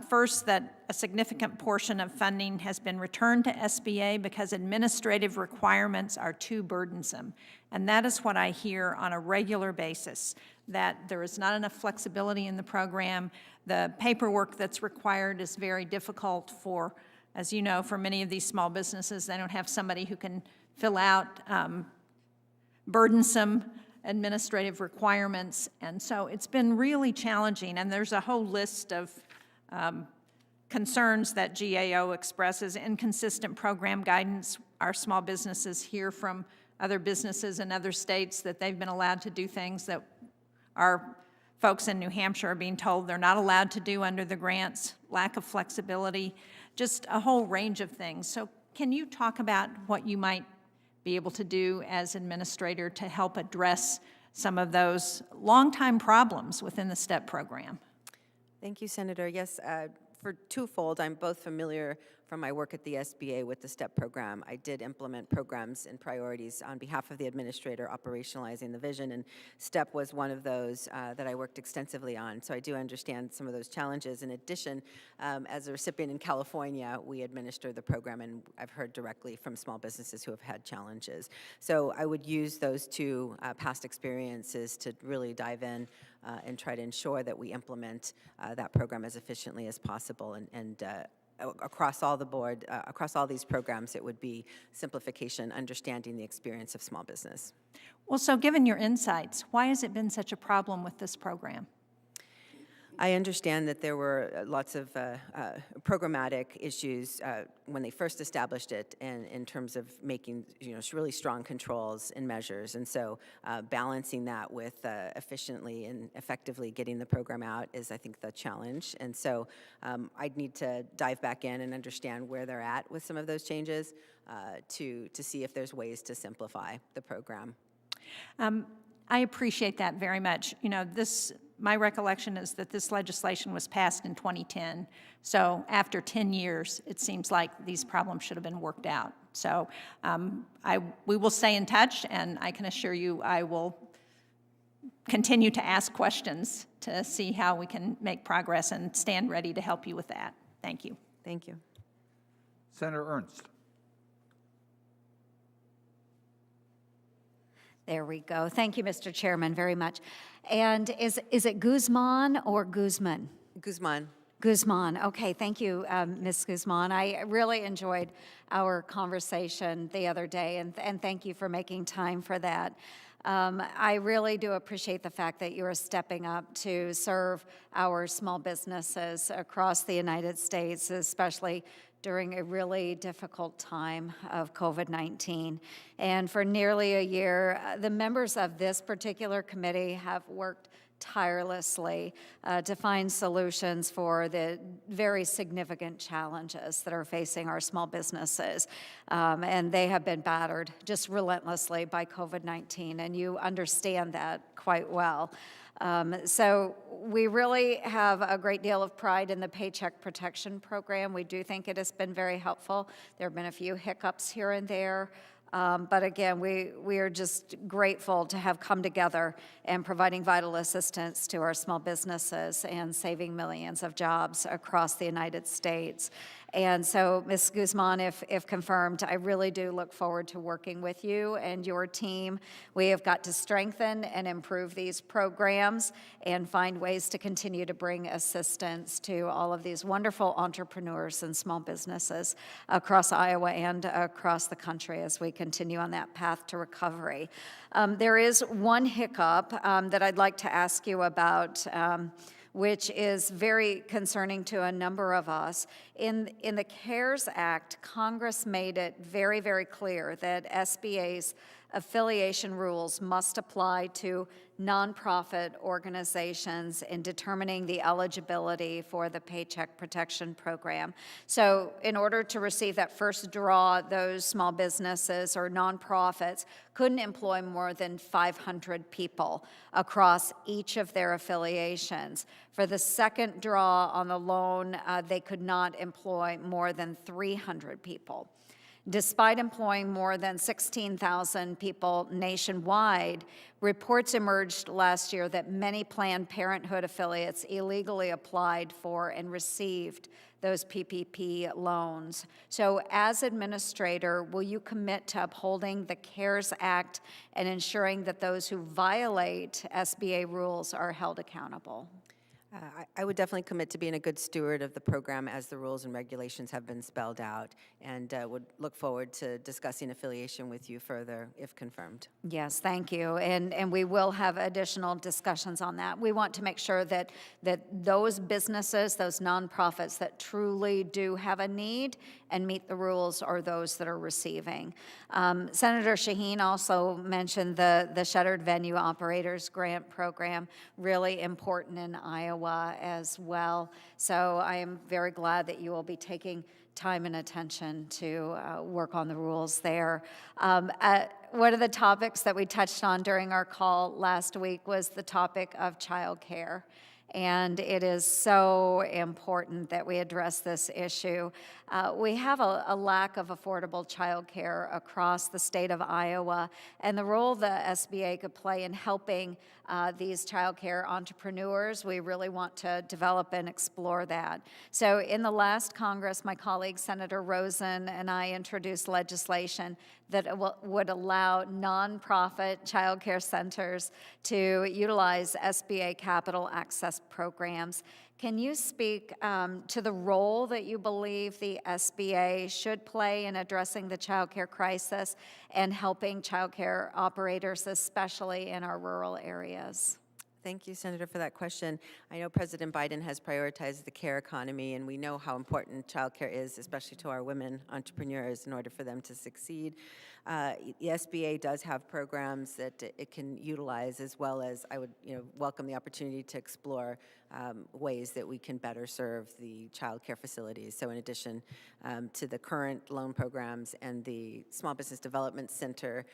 First, that a significant portion of funding has been returned to SBA because administrative requirements are too burdensome. And that is what I hear on a regular basis, that there is not enough flexibility in the program. The paperwork that's required is very difficult for, as you know, for many of these small businesses. They don't have somebody who can fill out burdensome administrative requirements, and so it's been really challenging, and there's a whole list of concerns that GAO expresses. Inconsistent program guidance. Our small businesses hear from other businesses in other states that they've been allowed to do things that our folks in New Hampshire are being told they're not allowed to do under the grants, lack of flexibility, just a whole range of things. So can you talk about what you might be able to do as administrator to help address some of those longtime problems within the STEP program? Thank you, Senator. Yes, for twofold, I'm both familiar from my work at the SBA with the STEP program. I did implement programs and priorities on behalf of the administrator operationalizing the vision, and STEP was one of those that I worked extensively on. So I do understand some of those challenges. In addition, as a recipient in California, we administer the program, and I've heard directly from small businesses who have had challenges. So I would use those two past experiences to really dive in and try to ensure that we implement that program as efficiently as possible. And across all the board, across all these programs, it would be simplification, understanding the experience of small business. Well, so given your insights, why has it been such a problem with this program? I understand that there were lots of programmatic issues when they first established it, and in terms of making really strong controls and measures, and so balancing that with efficiently and effectively getting the program out is, I think, the challenge. And so I'd need to dive back in and understand where they're at with some of those changes to see if there's ways to simplify the program. I appreciate that very much. My recollection is that this legislation was passed in 2010. So after 10 years, it seems like these problems should have been worked out. So we will stay in touch, and I can assure you I will continue to ask questions to see how we can make progress and stand ready to help you with that. Thank you. Thank you. Senator Ernst. There we go. Thank you, Mr. Chairman, very much. And is it Guzman or Guzman? Guzman. Guzman. Okay, thank you, Ms. Guzman. I really enjoyed our conversation the other day, and thank you for making time for that. I really do appreciate the fact that you are stepping up to serve our small businesses across the United States, especially during a really difficult time of COVID-19. And for nearly a year, the members of this particular committee have worked tirelessly to find solutions for the very significant challenges that are facing our small businesses. And they have been battered just relentlessly by COVID-19, and you understand that quite well. So we really have a great deal of pride in the Paycheck Protection Program. We do think it has been very helpful. There have been a few hiccups here and there. But again, we are just grateful to have come together and providing vital assistance to our small businesses and saving millions of jobs across the United States. And so, Ms. Guzman, if confirmed, I really do look forward to working with you and your team. We have got to strengthen and improve these programs and find ways to continue to bring assistance to all of these wonderful entrepreneurs and small businesses across Iowa and across the country as we continue on that path to recovery. There is one hiccup that I'd like to ask you about, which is very concerning to a number of us. In the CARES Act, Congress made it very, very clear that SBA's affiliation rules must apply to nonprofit organizations in determining the eligibility for the Paycheck Protection Program. So in order to receive that first draw, those small businesses or nonprofits couldn't employ more than 500 people across each of their affiliations. For the second draw on the loan, they could not employ more than 300 people. Despite employing more than 16,000 people nationwide, reports emerged last year that many Planned Parenthood affiliates illegally applied for and received those PPP loans. So as administrator, will you commit to upholding the CARES Act and ensuring that those who violate SBA rules are held accountable? I would definitely commit to being a good steward of the program as the rules and regulations have been spelled out, and would look forward to discussing affiliation with you further if confirmed. Yes, thank you. And we will have additional discussions on that. We want to make sure that those businesses, those nonprofits that truly do have a need and meet the rules are those that are receiving. Senator Shaheen also mentioned the Shuttered Venue Operators Grant Program, really important in Iowa as well. So I am very glad that you will be taking time and attention to work on the rules there. One of the topics that we touched on during our call last week was the topic of childcare. And it is so important that we address this issue. We have a lack of affordable childcare across the state of Iowa, and the role the SBA could play in helping these childcare entrepreneurs, we really want to develop and explore that. So in the last Congress, my colleague Senator Rosen and I introduced legislation that would allow nonprofit childcare centers to utilize SBA capital access programs. Can you speak to the role that you believe the SBA should play in addressing the childcare crisis and helping childcare operators, especially in our rural areas? Thank you, Senator, for that question. I know President Biden has prioritized the care economy, and we know how important childcare is, especially to our women entrepreneurs, in order for them to succeed. The SBA does have programs that it can utilize, as well as I would, welcome the opportunity to explore ways that we can better serve the child care facilities. So in addition to the current loan programs and the Small Business Development Center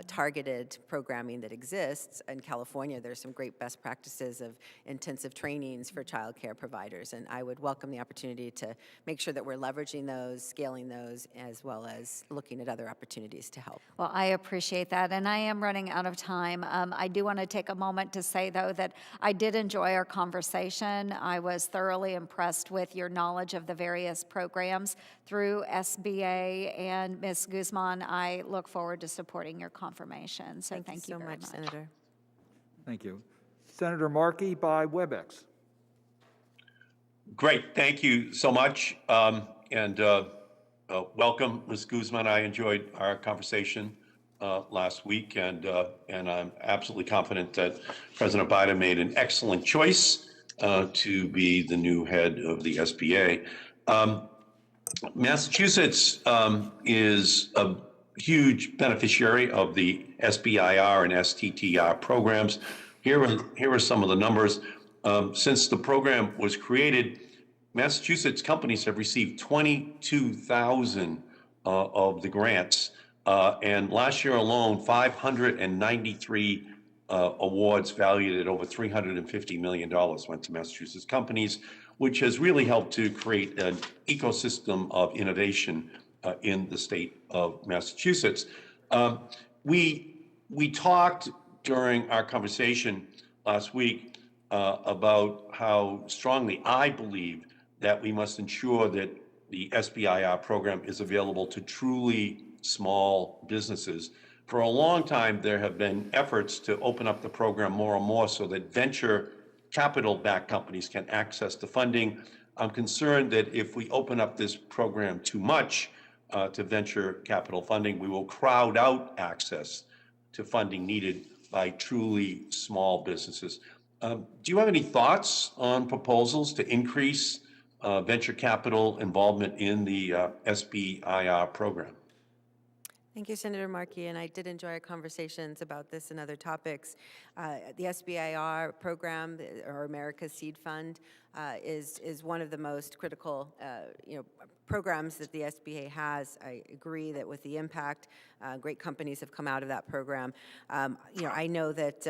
targeted programming that exists in California, there's some great best practices of intensive trainings for child care providers. And I would welcome the opportunity to make sure that we're leveraging those, scaling those, as well as looking at other opportunities to help. Well, I appreciate that, and I am running out of time. I do want to take a moment to say, though, that I did enjoy our conversation. I was thoroughly impressed with your knowledge of the various programs through SBA, and Ms. Guzman, I look forward to supporting your confirmation. So thank you so very much, Senator. Thank you. Senator Markey by WebEx. Great, thank you so much. Welcome, Ms. Guzman. I enjoyed our conversation last week, and I'm absolutely confident that President Biden made an excellent choice to be the new head of the SBA. Massachusetts is a huge beneficiary of the SBIR and STTR programs. Here are some of the numbers. Since the program was created, Massachusetts companies have received 22,000 of the grants, and last year alone, 593 awards valued at over $350 million went to Massachusetts companies, which has really helped to create an ecosystem of innovation in the state of Massachusetts. We talked during our conversation last week about how strongly I believe that we must ensure that the SBIR program is available to truly small businesses. For a long time, there have been efforts to open up the program more and more so that venture capital-backed companies can access the funding. I'm concerned that if we open up this program too much to venture capital funding, we will crowd out access to funding needed by truly small businesses. Do you have any thoughts on proposals to increase venture capital involvement in the SBIR program? Thank you, Senator Markey, and I did enjoy our conversations about this and other topics. The SBIR program, or America's Seed Fund, is one of the most critical, programs that the SBA has. I agree that with the impact, great companies have come out of that program. I know that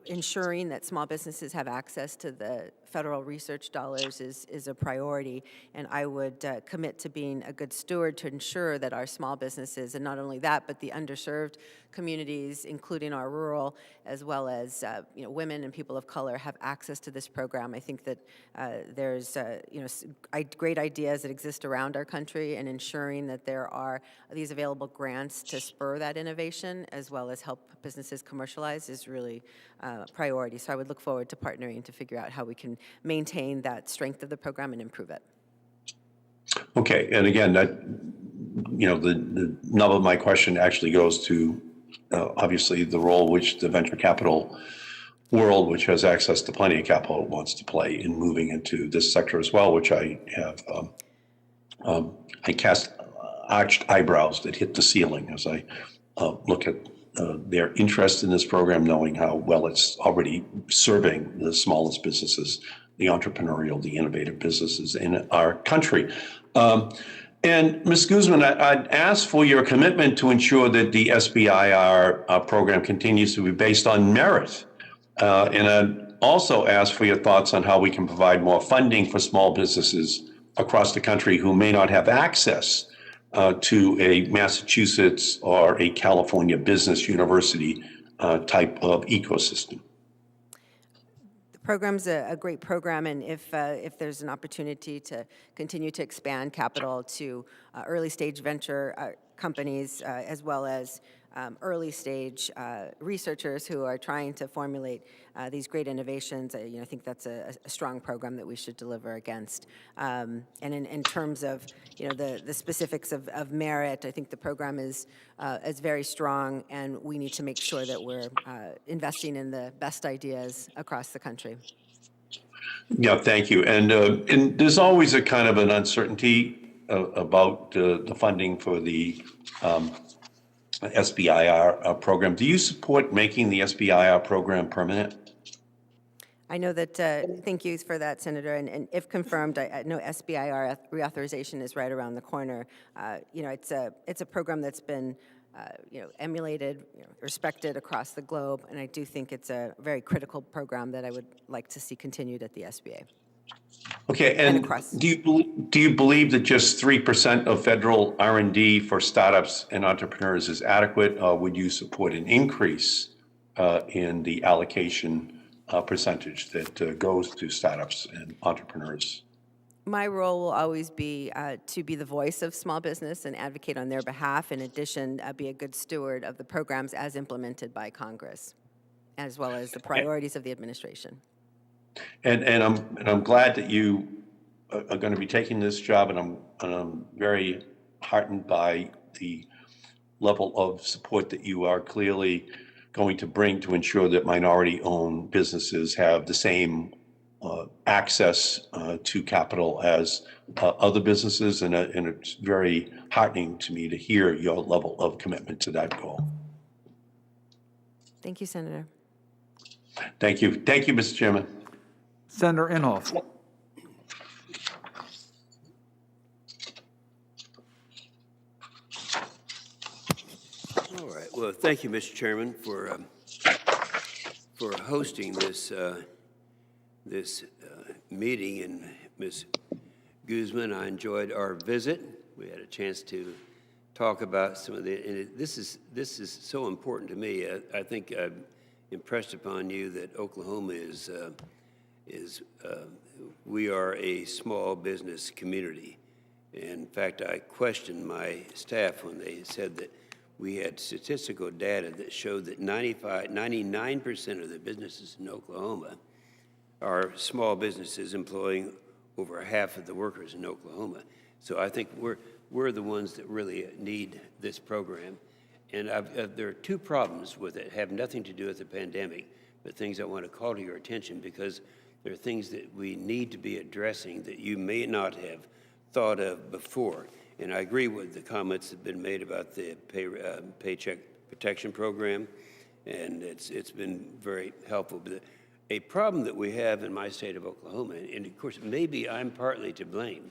ensuring that small businesses have access to the federal research dollars is a priority, and I would commit to being a good steward to ensure that our small businesses, and not only that, but the underserved communities, including our rural, as well as women and people of color, have access to this program. I think that there's great ideas that exist around our country, and ensuring that there are these available grants to spur that innovation as well as help businesses commercialize is really a priority. So I would look forward to partnering to figure out how we can maintain that strength of the program and improve it. Okay, and again, that the nub of my question actually goes to obviously the role which the venture capital world, which has access to plenty of capital, wants to play in moving into this sector as well, which I have I cast arched eyebrows that hit the ceiling as I look at their interest in this program, knowing how well it's already serving the smallest businesses, the entrepreneurial, the innovative businesses in our country. And Ms. Guzman, I'd ask for your commitment to ensure that the SBIR program continues to be based on merit. And I'd also ask for your thoughts on how we can provide more funding for small businesses across the country who may not have access to a Massachusetts or a California business university type of ecosystem. The program's a great program, and if there's an opportunity to continue to expand capital to early stage venture companies, as well as early stage researchers who are trying to formulate these great innovations. I think that's a strong program that we should deliver against. And in terms of the specifics of merit, I think the program is very strong, and we need to make sure that we're investing in the best ideas across the country. Yeah, thank you. And there's always a kind of an uncertainty about the funding for the SBIR program. Do you support making the SBIR program permanent? I know that, thank you for that, Senator, and if confirmed, I know SBIR reauthorization is right around the corner. It's a program that's been, emulated, respected across the globe, and I do think it's a very critical program that I would like to see continued at the SBA. Okay, and do you believe that just 3% of federal R&D for startups and entrepreneurs is adequate, or would you support an increase in the allocation percentage that goes to startups and entrepreneurs? My role will always be to be the voice of small business and advocate on their behalf. In addition, be a good steward of the programs as implemented by Congress, as well as the priorities of the administration. And I'm glad that you are going to be taking this job, and I'm very heartened by the level of support that you are clearly going to bring to ensure that minority-owned businesses have the same access to capital as other businesses, and it's very heartening to me to hear your level of commitment to that goal. Thank you, Senator. Thank you. Thank you, Mr. Chairman. Senator Inhofe. All right. Well, thank you, Mr. Chairman, for hosting this meeting. And Ms. Guzman, I enjoyed our visit. We had a chance to talk about some of the. And this is so important to me. I think I've impressed upon you that Oklahoma is we are a small business community. In fact, I questioned my staff when they said that we had statistical data that showed that 99% of the businesses in Oklahoma are small businesses employing over half of the workers in Oklahoma. So I think we're the ones that really need this program. And there are two problems with it, have nothing to do with the pandemic, but things I want to call to your attention because there are things that we need to be addressing that you may not have thought of before. And I agree with the comments that have been made about the Paycheck Protection Program, and it's been very helpful. But a problem that we have in my state of Oklahoma, and of course maybe I'm partly to blame,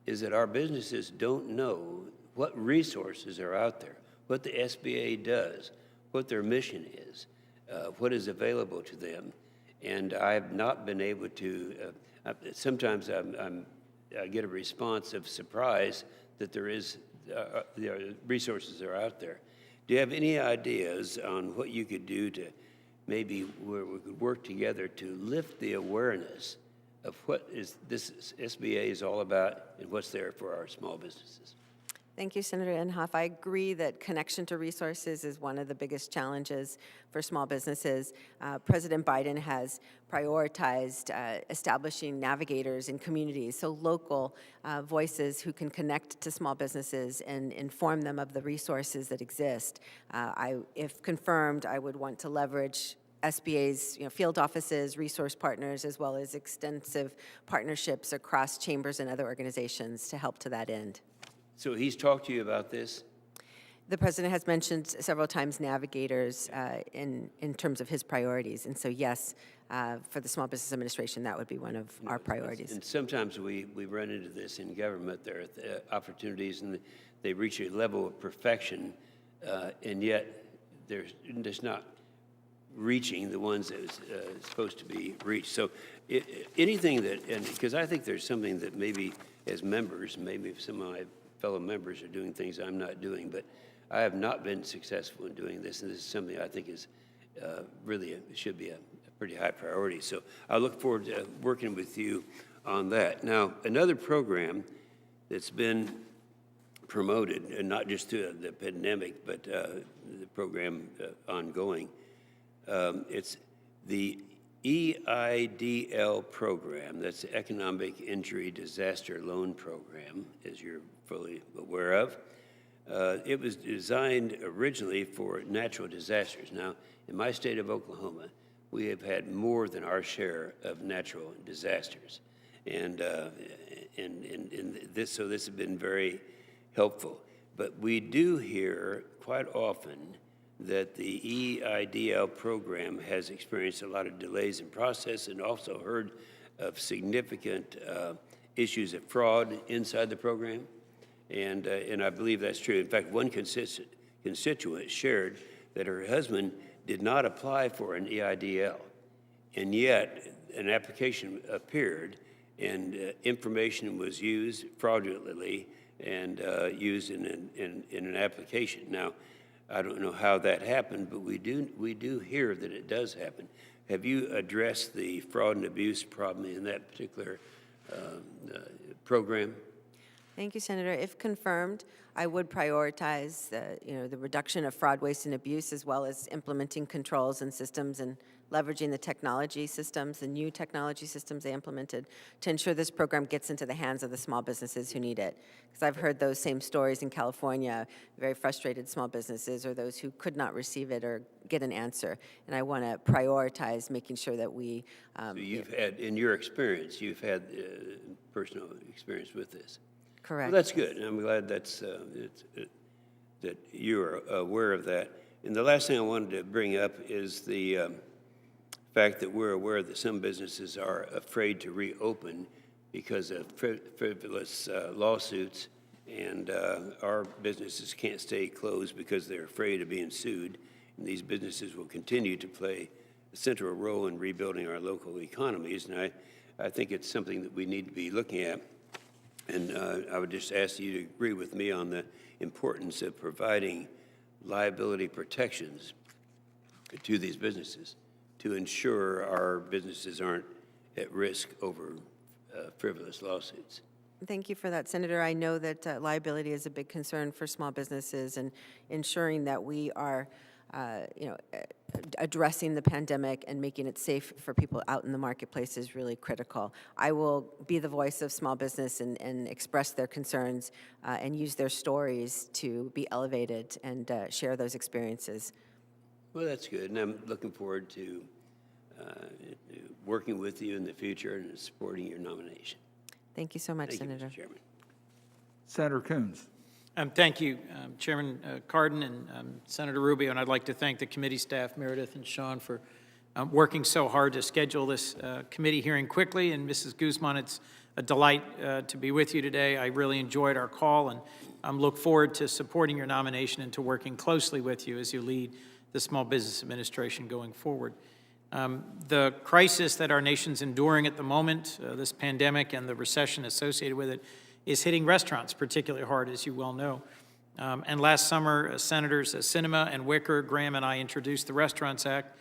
is that our businesses don't know what resources are out there, what the SBA does, what their mission is, what is available to them. And I've not been able to, sometimes I get a response of surprise that there are resources are out there. Do you have any ideas on what you could do to maybe where we could work together to lift the awareness of what this SBA is all about and what's there for our small businesses? Thank you, Senator Inhofe. I agree that connection to resources is one of the biggest challenges for small businesses. President Biden has prioritized establishing navigators in communities, so local voices who can connect to small businesses and inform them of the resources that exist. If confirmed, I would want to leverage SBA's field offices, resource partners, as well as extensive partnerships across chambers and other organizations to help to that end. So he's talked to you about this? The president has mentioned several times navigators in terms of his priorities. And so, yes, for the Small Business Administration, that would be one of our priorities. And sometimes we run into this in government. There are opportunities, and they reach a level of perfection, and yet they're just not reaching the ones that is supposed to be reached. So anything that, and because I think there's something that maybe as members, maybe some of my fellow members are doing things I'm not doing, but I have not been successful in doing this, and this is something I think is really should be a pretty high priority. So I look forward to working with you on that. Now, another program that's been promoted, and not just through the pandemic, but the program ongoing. It's the EIDL program, that's the Economic Injury Disaster Loan Program, as you're fully aware of. It was designed originally for natural disasters. Now, in my state of Oklahoma, we have had more than our share of natural disasters. And this has been very helpful. But we do hear quite often that the EIDL program has experienced a lot of delays in process, and also heard of significant issues of fraud inside the program. And I believe that's true. In fact, one constituent shared that her husband did not apply for an EIDL, and yet an application appeared, and information was used fraudulently and used in an application. Now, I don't know how that happened, but we do hear that it does happen. Have you addressed the fraud and abuse problem in that particular program? Thank you, Senator. If confirmed, I would prioritize the reduction of fraud, waste, and abuse, as well as implementing controls and systems and leveraging the technology systems, the new technology systems they implemented, to ensure this program gets into the hands of the small businesses who need it. Because I've heard those same stories in California, very frustrated small businesses or those who could not receive it or get an answer. And I want to prioritize making sure that we... So you've had, in your experience, you've had personal experience with this. Correct. Well, that's good, and I'm glad that you're aware of that. And the last thing I wanted to bring up is the fact that we're aware that some businesses are afraid to reopen because of frivolous lawsuits, and our businesses can't stay closed because they're afraid of being sued. And these businesses will continue to play a central role in rebuilding our local economies, and I think it's something that we need to be looking at. And I would just ask you to agree with me on the importance of providing liability protections to these businesses to ensure our businesses aren't at risk over frivolous lawsuits. Thank you for that, Senator. I know that liability is a big concern for small businesses, and ensuring that we are addressing the pandemic and making it safe for people out in the marketplace is really critical. I will be the voice of small business and express their concerns and use their stories to be elevated and share those experiences. Well, that's good, and I'm looking forward to working with you in the future and supporting your nomination. Thank you so much, Thank Senator. you, Mr. Chairman. Senator Coons. Thank you, Chairman Cardin and Senator Rubio, and I'd like to thank the committee staff, Meredith and Sean, for working so hard to schedule this committee hearing quickly. And Mrs. Guzman, it's a delight to be with you today. I really enjoyed our call, and look forward to supporting your nomination and to working closely with you as you lead the Small Business Administration going forward. The crisis that our nation's enduring at the moment, this pandemic and the recession associated with it, is hitting restaurants particularly hard, as you well know. And last summer, Senators Sinema and Wicker, Graham and I introduced the Restaurants Act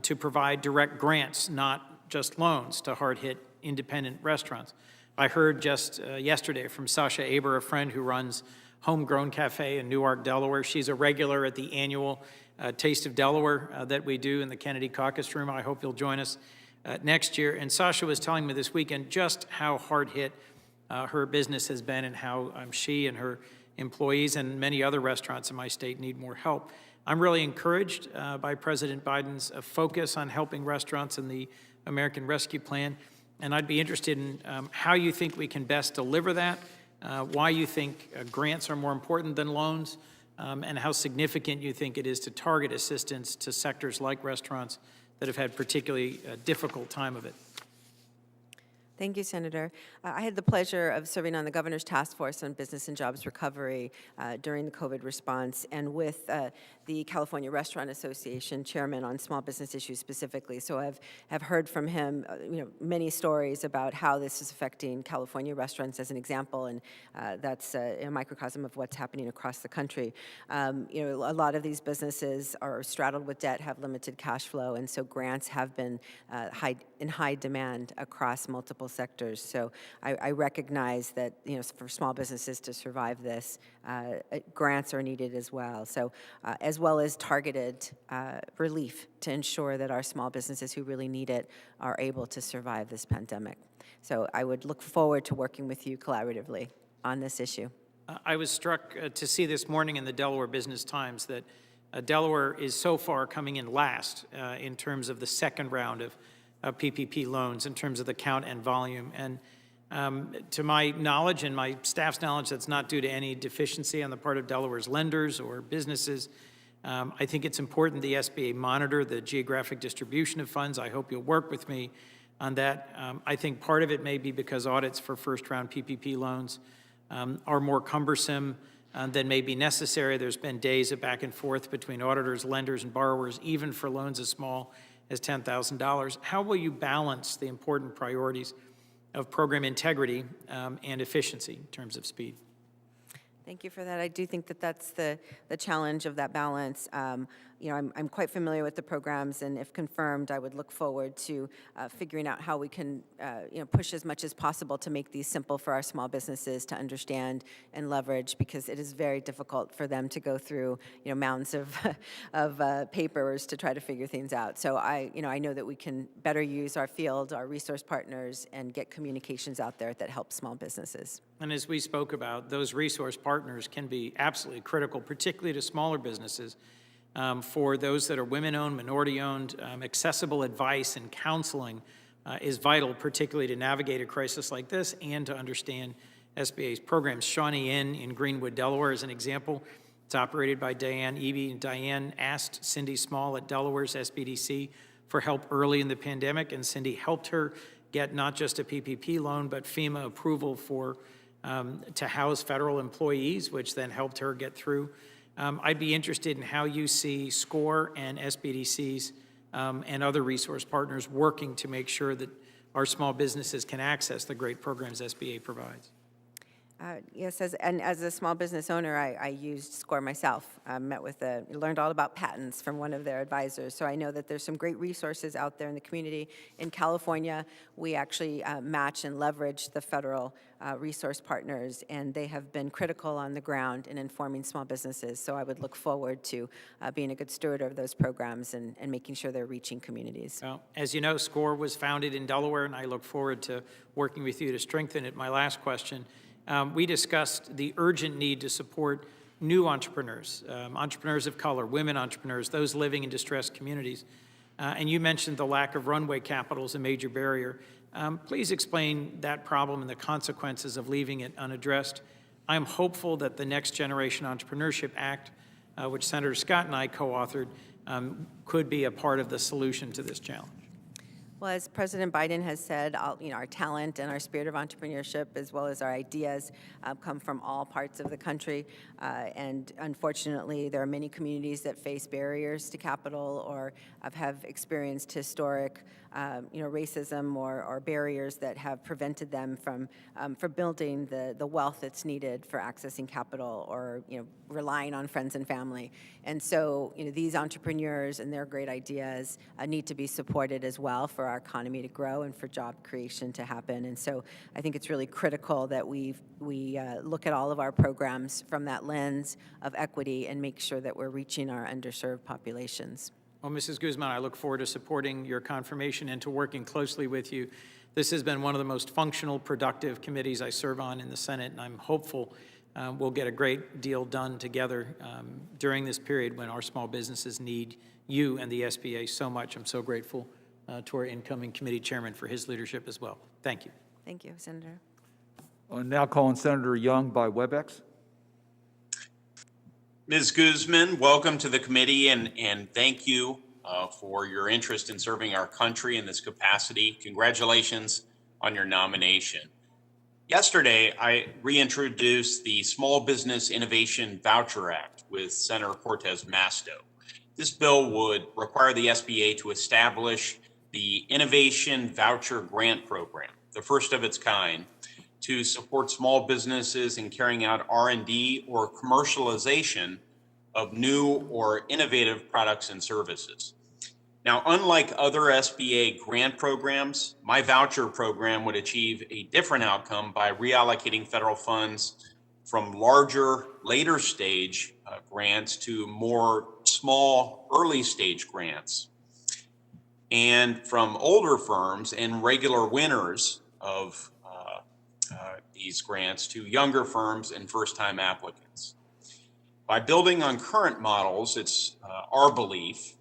to provide direct grants, not just loans, to hard-hit independent restaurants. I heard just yesterday from Sasha Aber, a friend who runs Homegrown Cafe in Newark, Delaware. She's a regular at the annual Taste of Delaware that we do in the Kennedy Caucus Room. I hope you'll join us next year. And Sasha was telling me this weekend just how hard-hit her business has been, and how she and her employees and many other restaurants in my state need more help. I'm really encouraged by President Biden's focus on helping restaurants in the American Rescue Plan, and I'd be interested in how you think we can best deliver that, why you think grants are more important than loans, and how significant you think it is to target assistance to sectors like restaurants that have had particularly a difficult time of it. Thank you, Senator. I had the pleasure of serving on the Governor's Task Force on Business and Jobs Recovery during the COVID response, and with the California Restaurant Association chairman on small business issues specifically. So I've heard from him many stories about how this is affecting California restaurants as an example, and that's a microcosm of what's happening across the country. A lot of these businesses are straddled with debt, have limited cash flow, and so grants have been in high demand across multiple multiple sectors. So I recognize that, for small businesses to survive this, grants are needed as well. So as well as targeted relief to ensure that our small businesses who really need it are able to survive this pandemic. So I would look forward to working with you collaboratively on this issue. I was struck to see this morning in the Delaware Business Times that Delaware is so far coming in last in terms of the second round of PPP loans, in terms of the count and volume. And to my knowledge and my staff's knowledge, that's not due to any deficiency on the part of Delaware's lenders or businesses. I think it's important the SBA monitor the geographic distribution of funds. I hope you'll work with me on that. I think part of it may be because audits for first-round PPP loans are more cumbersome than may be necessary. There's been days of back and forth between auditors, lenders, and borrowers, even for loans as small as $10,000. How will you balance the important priorities of program integrity and efficiency in terms of speed? Thank you for that. I do think that that's the challenge of that balance. I'm quite familiar with the programs, and if confirmed, I would look forward to figuring out how we can, push as much as possible to make these simple for our small businesses to understand and leverage, because it is very difficult for them to go through, mounds of papers to try to figure things out. So I know that we can better use our field, our resource partners, and get communications out there that help small businesses. And as we spoke about, those resource partners can be absolutely critical, particularly to smaller businesses. For those that are women-owned, minority-owned, accessible advice and counseling is vital, particularly to navigate a crisis like this and to understand SBA's programs. Shawnee Inn in Greenwood, Delaware is an example. It's operated by Diane Eby, and Diane asked Cindy Small at Delaware's SBDC for help early in the pandemic, and Cindy helped her get not just a PPP loan, but FEMA approval for to house federal employees, which then helped her get through. I'd be interested in how you see SCORE and SBDCs and other resource partners working to make sure that our small businesses can access the great programs SBA provides. Yes, as a small business owner, I used SCORE myself. Learned all about patents from one of their advisors. So I know that there's some great resources out there in the community. In California, we actually match and leverage the federal resource partners, and they have been critical on the ground in informing small businesses. So I would look forward to being a good steward of those programs and making sure they're reaching communities. Well, as you know, SCORE was founded in Delaware, and I look forward to working with you to strengthen it. My last question. We discussed the urgent need to support new entrepreneurs, entrepreneurs of color, women entrepreneurs, those living in distressed communities. And you mentioned the lack of runway capital as a major barrier. Please explain that problem and the consequences of leaving it unaddressed. I'm hopeful that the Next Generation Entrepreneurship Act, which Senator Scott and I co-authored, could be a part of the solution to this challenge. Well, as President Biden has said, our talent and our spirit of entrepreneurship, as well as our ideas, come from all parts of the country. And unfortunately, there are many communities that face barriers to capital or have experienced historic, racism or barriers that have prevented them from building the wealth that's needed for accessing capital or relying on friends and family. And so, these entrepreneurs and their great ideas need to be supported as well for our economy to grow and for job creation to happen. And so I think it's really critical that we look at all of our programs from that lens of equity and make sure that we're reaching our underserved populations. Well, Mrs. Guzman, I look forward to supporting your confirmation and to working closely with you. This has been one of the most functional, productive committees I serve on in the Senate, and I'm hopeful we'll get a great deal done together during this period when our small businesses need you and the SBA so much. I'm so grateful to our incoming committee chairman for his leadership as well. Thank you. Thank you, Senator. Now calling Senator Young by WebEx. Ms. Guzman, welcome to the committee, and thank you for your interest in serving our country in this capacity. Congratulations on your nomination. Yesterday, I reintroduced the Small Business Innovation Voucher Act with Senator Cortez Masto. This bill would require the SBA to establish the Innovation Voucher Grant Program, the first of its kind, to support small businesses in carrying out R&D or commercialization of new or innovative products and services. Now, unlike other SBA grant programs, my voucher program would achieve a different outcome by reallocating federal funds from larger, later stage grants to more small, early stage grants, and from older firms and regular winners of these grants to younger firms and first-time applicants. By building on current models, it's our belief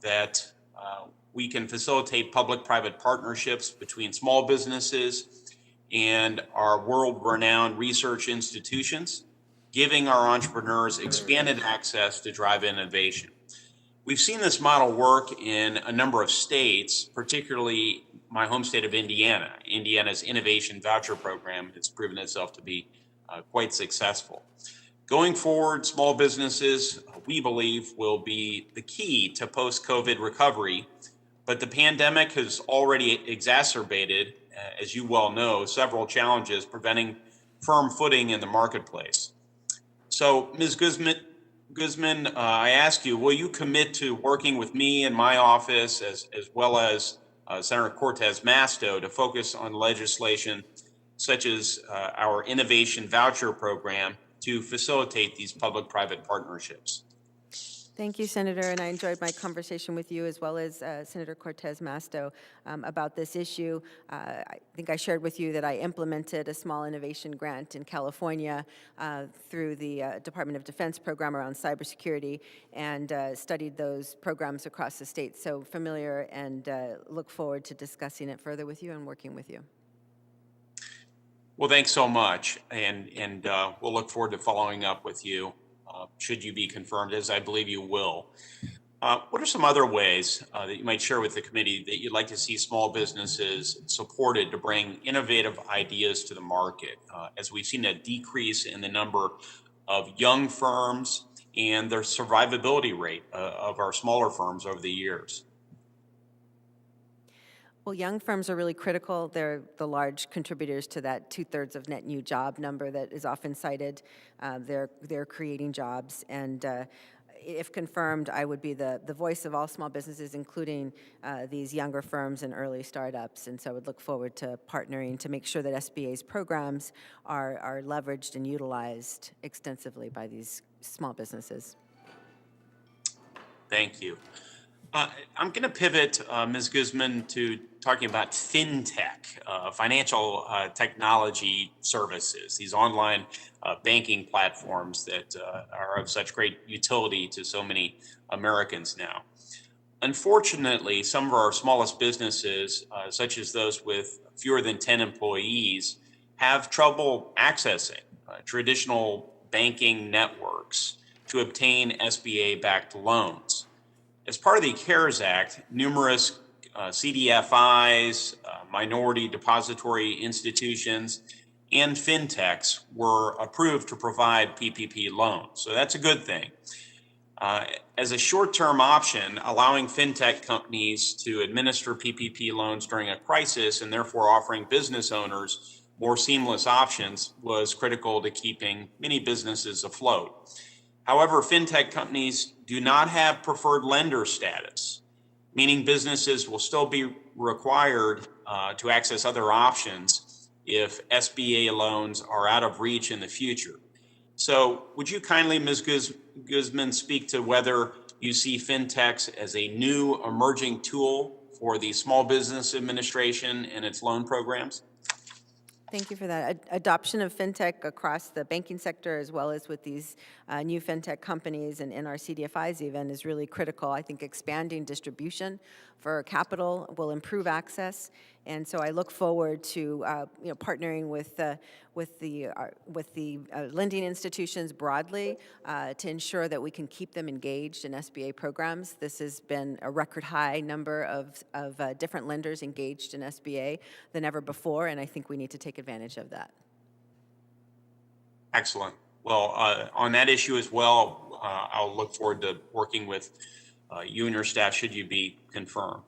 that we can facilitate public-private partnerships between small businesses and our world-renowned research institutions, giving our entrepreneurs expanded access to drive innovation. We've seen this model work in a number of states, particularly my home state of Indiana. Indiana's Innovation Voucher Program has proven itself to be quite successful. Going forward, small businesses, we believe, will be the key to post-COVID recovery, but the pandemic has already exacerbated, as you well know, several challenges preventing firm footing in the marketplace. So, Ms. Guzman, I ask you, will you commit to working with me and my office, as well as Senator Cortez Masto, to focus on legislation such as our Innovation Voucher Program to facilitate these public-private partnerships? Thank you, Senator, and I enjoyed my conversation with you as well as Senator Cortez Masto about this issue. I think I shared with you that I implemented a small innovation grant in California through the Department of Defense program around cybersecurity and studied those programs across the state. So familiar, and look forward to discussing it further with you and working with you. Well, thanks so much, and we'll look forward to following up with you should you be confirmed, as I believe you will. What are some other ways that you might share with the committee that you'd like to see small businesses supported to bring innovative ideas to the market, as we've seen a decrease in the number of young firms and their survivability rate of our smaller firms over the years? Well, young firms are really critical. They're the large contributors to that 2/3 of net new job number that is often cited. They're creating jobs, and if confirmed, I would be the voice of all small businesses, including these younger firms and early startups. And so I would look forward to partnering to make sure that SBA's programs are leveraged and utilized extensively by these small businesses. Thank you. I'm going to pivot, Ms. Guzman, to talking about fintech, financial technology services, these online banking platforms that are of such great utility to so many Americans now. Unfortunately, some of our smallest businesses, such as those with fewer than 10 employees, have trouble accessing traditional banking networks to obtain SBA-backed loans. As part of the CARES Act, numerous CDFIs, minority depository institutions, and fintechs were approved to provide PPP loans. So that's a good thing. As a short-term option, allowing fintech companies to administer PPP loans during a crisis and therefore offering business owners more seamless options was critical to keeping many businesses afloat. However, fintech companies do not have preferred lender status, meaning businesses will still be required to access other options if SBA loans are out of reach in the future. So would you kindly, Ms. Guzman, speak to whether you see fintechs as a new emerging tool for the Small Business Administration and its loan programs? Thank you for that. Adoption of fintech across the banking sector, as well as with these new fintech companies and in our CDFIs even, is really critical. I think expanding distribution for capital will improve access, and so I look forward to partnering with the lending institutions broadly to ensure that we can keep them engaged in SBA programs. This has been a record high number of different lenders engaged in SBA than ever before, and I think we need to take advantage of that. Excellent. Well, on that issue as well, I'll look forward to working with you and your staff should you be confirmed.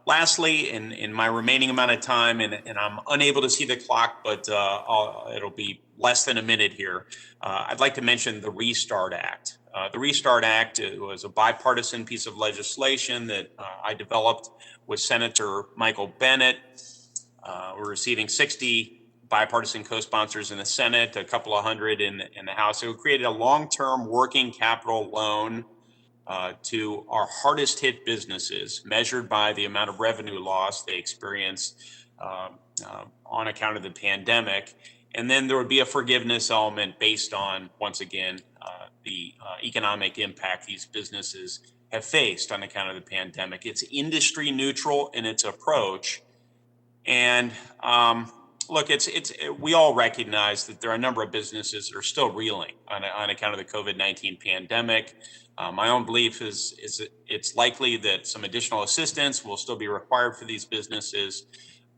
Lastly, in my remaining amount of time, and I'm unable to see the clock, but it'll be less than a minute here, I'd like to mention the Restart Act. The Restart Act was a bipartisan piece of legislation that I developed with Senator Michael Bennett. We're receiving 60 bipartisan co-sponsors in the Senate, a couple of hundred in the House. So we created a long-term working capital loan to our hardest hit businesses, measured by the amount of revenue loss they experienced on account of the pandemic. And then there would be a forgiveness element based on, once again, the economic impact these businesses have faced on account of the pandemic. It's industry neutral in its approach. And look, we all recognize that there are a number of businesses that are still reeling on account of the COVID-19 pandemic. My own belief is that it's likely that some additional assistance will still be required for these businesses.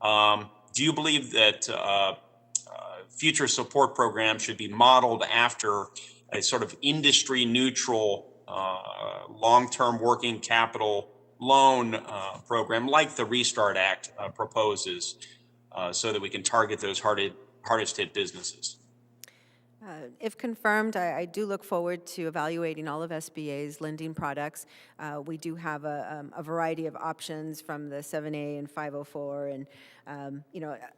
Do you believe that future support programs should be modeled after a sort of industry neutral long-term working capital loan program like the Restart Act proposes, so that we can target those hardest hit businesses? If confirmed, I do look forward to evaluating all of SBA's lending products. We do have a variety of options from the 7A and 504 and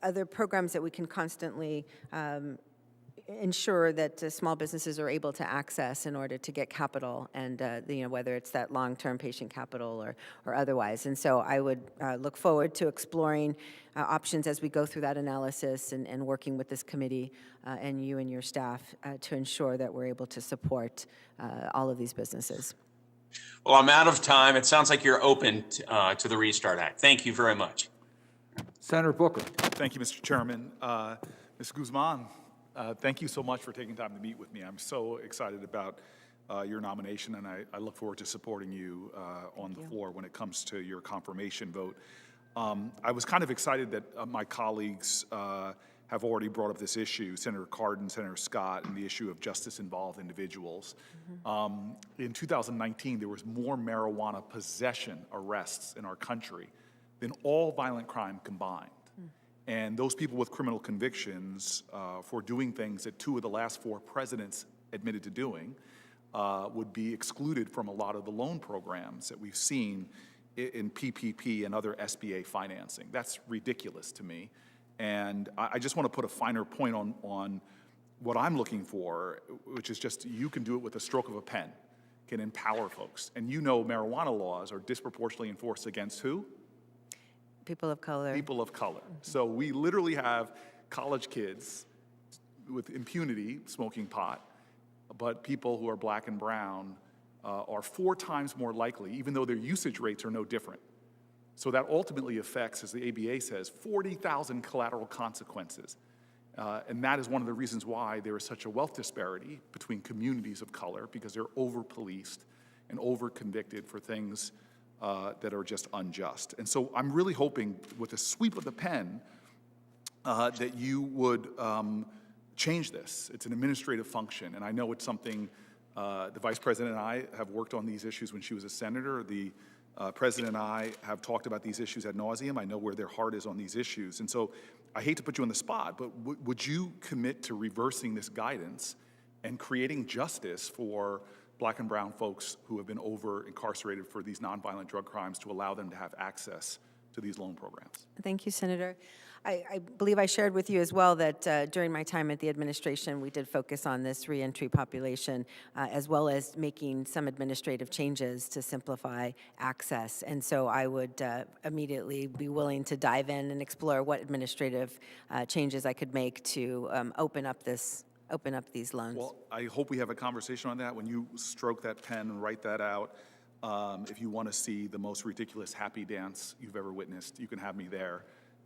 other programs that we can constantly ensure that small businesses are able to access in order to get capital, and whether it's that long-term patient capital or otherwise. And so I would look forward to exploring options as we go through that analysis and working with this committee and you and your staff to ensure that we're able to support all of these businesses. Well, I'm out of time. It sounds like you're open to the Restart Act. Thank you very much. Senator Booker. Thank you, Mr. Chairman. Ms. Guzman, thank you so much for taking time to meet with me. I'm so excited about your nomination, and I look forward to supporting you on the floor when it comes to your confirmation vote. I was kind of excited that my colleagues have already brought up this issue, Senator Cardin, Senator Scott, and the issue of justice-involved individuals. In 2019, there was more marijuana possession arrests in our country than all violent crime combined. And those people with criminal convictions for doing things that 2 of the last 4 presidents admitted to doing would be excluded from a lot of the loan programs that we've seen in PPP and other SBA financing. That's ridiculous to me. And I just want to put a finer point on what I'm looking for, which is just you can do it with a stroke of a pen, can empower folks. And marijuana laws are disproportionately enforced against who? People of color. People of color. So we literally have college kids with impunity smoking pot, but people who are black and brown are 4 times more likely, even though their usage rates are no different. So that ultimately affects, as the ABA says, 40,000 collateral consequences. And that is one of the reasons why there is such a wealth disparity between communities of color, because they're over-policed and over-convicted for things that are just unjust. And so I'm really hoping with a sweep of the pen that you would change this. It's an administrative function, and I know it's something the Vice President and I have worked on these issues when she was a senator. The President and I have talked about these issues ad nauseum. I know where their heart is on these issues. And so I hate to put you on the spot, but would you commit to reversing this guidance and creating justice for black and brown folks who have been over-incarcerated for these nonviolent drug crimes to allow them to have access to these loan programs? Thank you, Senator. I believe I shared with you as well that during my time at the administration, we did focus on this reentry population, as well as making some administrative changes to simplify access. And so I would immediately be willing to dive in and explore what administrative changes I could make to open up these loans. Well, I hope we have a conversation on that. When you stroke that pen and write that out, if you want to see the most ridiculous happy dance you've ever witnessed, you can have me there,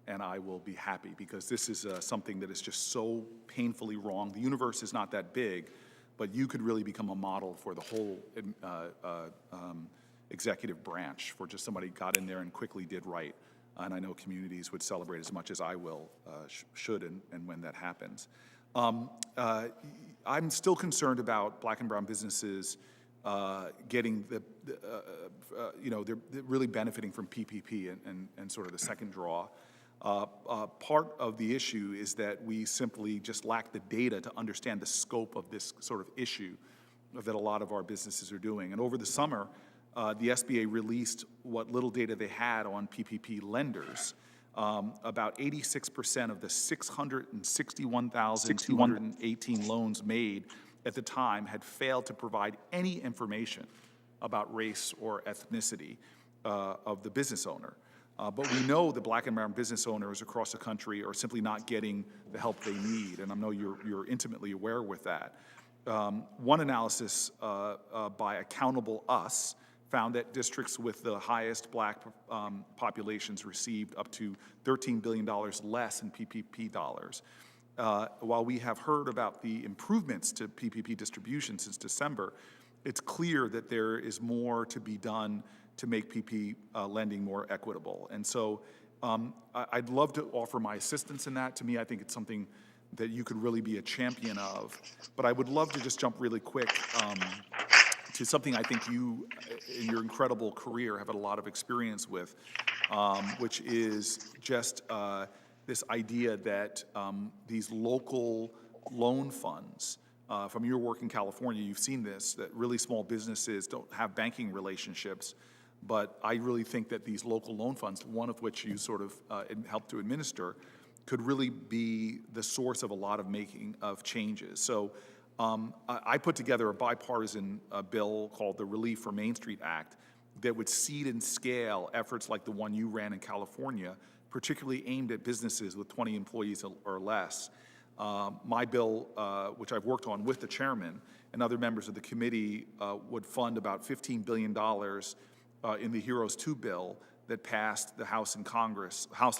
and I will be happy, because this is something that is just so painfully wrong. The universe is not that big, but you could really become a model for the whole executive branch, for just somebody got in there and quickly did right. And I know communities would celebrate as much as I will, should, and when that happens. I'm still concerned about black and brown businesses getting they're really benefiting from PPP and sort of the second draw. Part of the issue is that we simply just lack the data to understand the scope of this sort of issue. that a lot of our businesses are doing. And over the summer, the SBA released what little data they had on PPP lenders. About 86% of the 661,218 loans made at the time had failed to provide any information about race or ethnicity of the business owner. But we know that Black and brown business owners across the country are simply not getting the help they need, and I know you're intimately aware with that. One analysis by Accountable Us found that districts with the highest Black populations received up to $13 billion less in PPP dollars. While we have heard about the improvements to PPP distribution since December, it's clear that there is more to be done to make PPP lending more equitable. And so I'd love to offer my assistance in that. To me, I think it's something that you could really be a champion of. But I would love to just jump really quick to something I think you, in your incredible career, have had a lot of experience with, which is just this idea that these local loan funds, from your work in California, you've seen this, that really small businesses don't have banking relationships. But I really think that these local loan funds, one of which you sort of helped to administer, could really be the source of a lot of changes. So I put together a bipartisan bill called the Relief for Main Street Act that would seed and scale efforts like the one you ran in California, particularly aimed at businesses with 20 employees or less. My bill, which I've worked on with the chairman and other members of the committee, would fund about $15 billion in the HEROES 2 bill that passed the House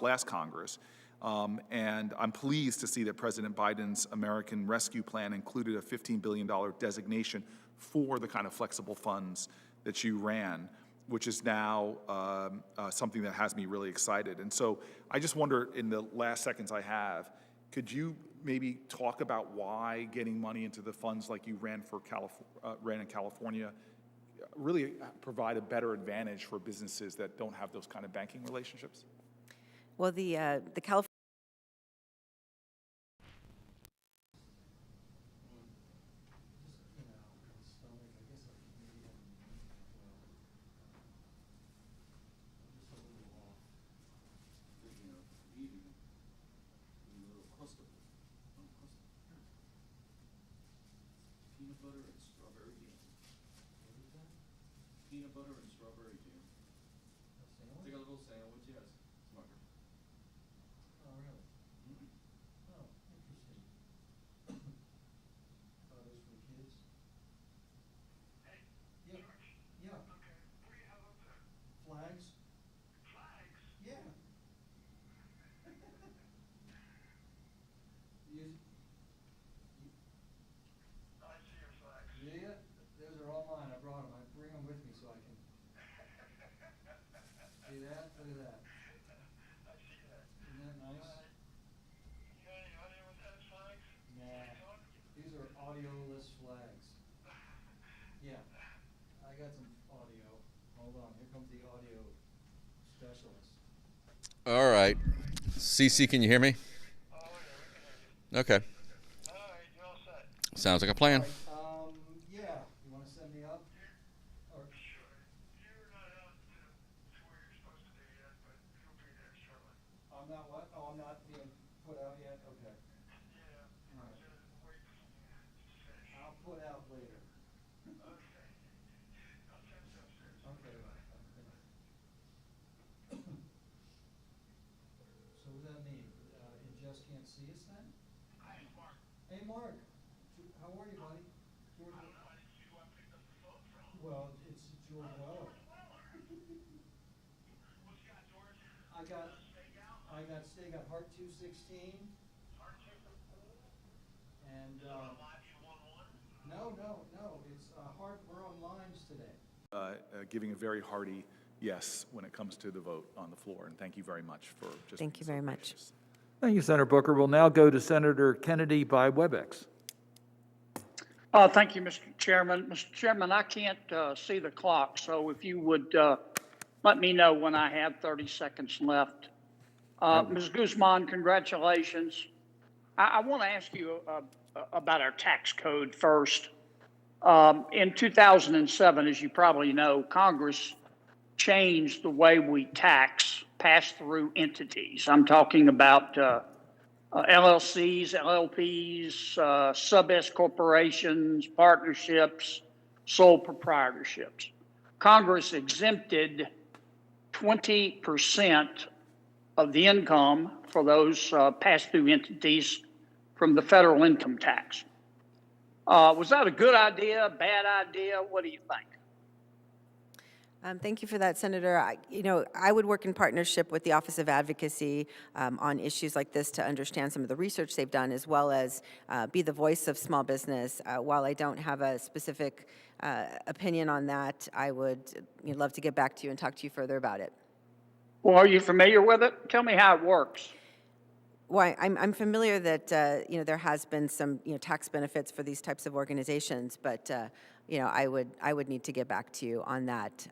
last Congress. And I'm pleased to see that President Biden's American Rescue Plan included a $15 billion designation for the kind of flexible funds that you ran, which is now something that has me really excited. And so I just wonder, in the last seconds I have, could you maybe talk about why getting money into the funds like you ran in California really provide a better advantage for businesses that don't have those kind of banking relationships? Well, the California Peanut butter and strawberry jam. What is that? Peanut butter and strawberry jam. It's like a little sandwich, yes. Smucker. Oh, really? Mm-hmm. Oh, interesting. Oh, those for the kids? Hey, yeah. George? Yeah. Okay. What do you have up there? Flags. Flags? Yeah. Yeah, those are all mine. I brought them. I bring them with me so I can. See that? Look at that. I see that. Isn't that nice? You got any audio with those flags? Nah. These are audio-less flags. Yeah. I got some audio. Hold on. Here comes the audio specialist. All right. CC, can you hear me? Oh, yeah, we can hear you. Okay. All right, you all set? Sounds like a plan. Yeah. You want to send me up? Or sure. You're not out to where you're supposed to be yet, but you'll be there shortly. I'm not what? Oh, I'm not being put out yet? Okay. Yeah. All right. Wait to finish. I'll put out later. Okay. I'll send you upstairs. Okay, bye. So what does that mean? You just can't see us then? Hi, Mark. Hey, Mark. How are you, buddy? George, I don't know. I didn't see who I picked up the phone from. Well, it's George Weller. What you got, George? I got steak out Heart 216. Heart 216? And no. It's Heart. We're on lines today. Giving a very hearty yes when it comes to the vote on the floor. And thank you very much for just. Thank you very much. Thank you, Senator Booker. We'll now go to Senator Kennedy by WebEx. Thank you, Mr. Chairman. Mr. Chairman, I can't see the clock, so if you would let me know when I have 30 seconds left. Ms. Guzman, congratulations. I want to ask you about our tax code first. In 2007, as you probably know, Congress changed the way we tax pass-through entities. I'm talking about LLCs, LLPs, sub-S corporations, partnerships, sole proprietorships. Congress exempted 20% of the income for those pass-through entities from the federal income tax. Was that a good idea, bad idea? What do you think? Thank you for that, Senator. I would work in partnership with the Office of Advocacy on issues like this to understand some of the research they've done, as well as be the voice of small business. While I don't have a specific opinion on that, I would love to get back to you and talk to you further about it. Well, are you familiar with it? Tell me how it works. Well, I'm familiar that there has been some tax benefits for these types of organizations, but I would need to get back to you on that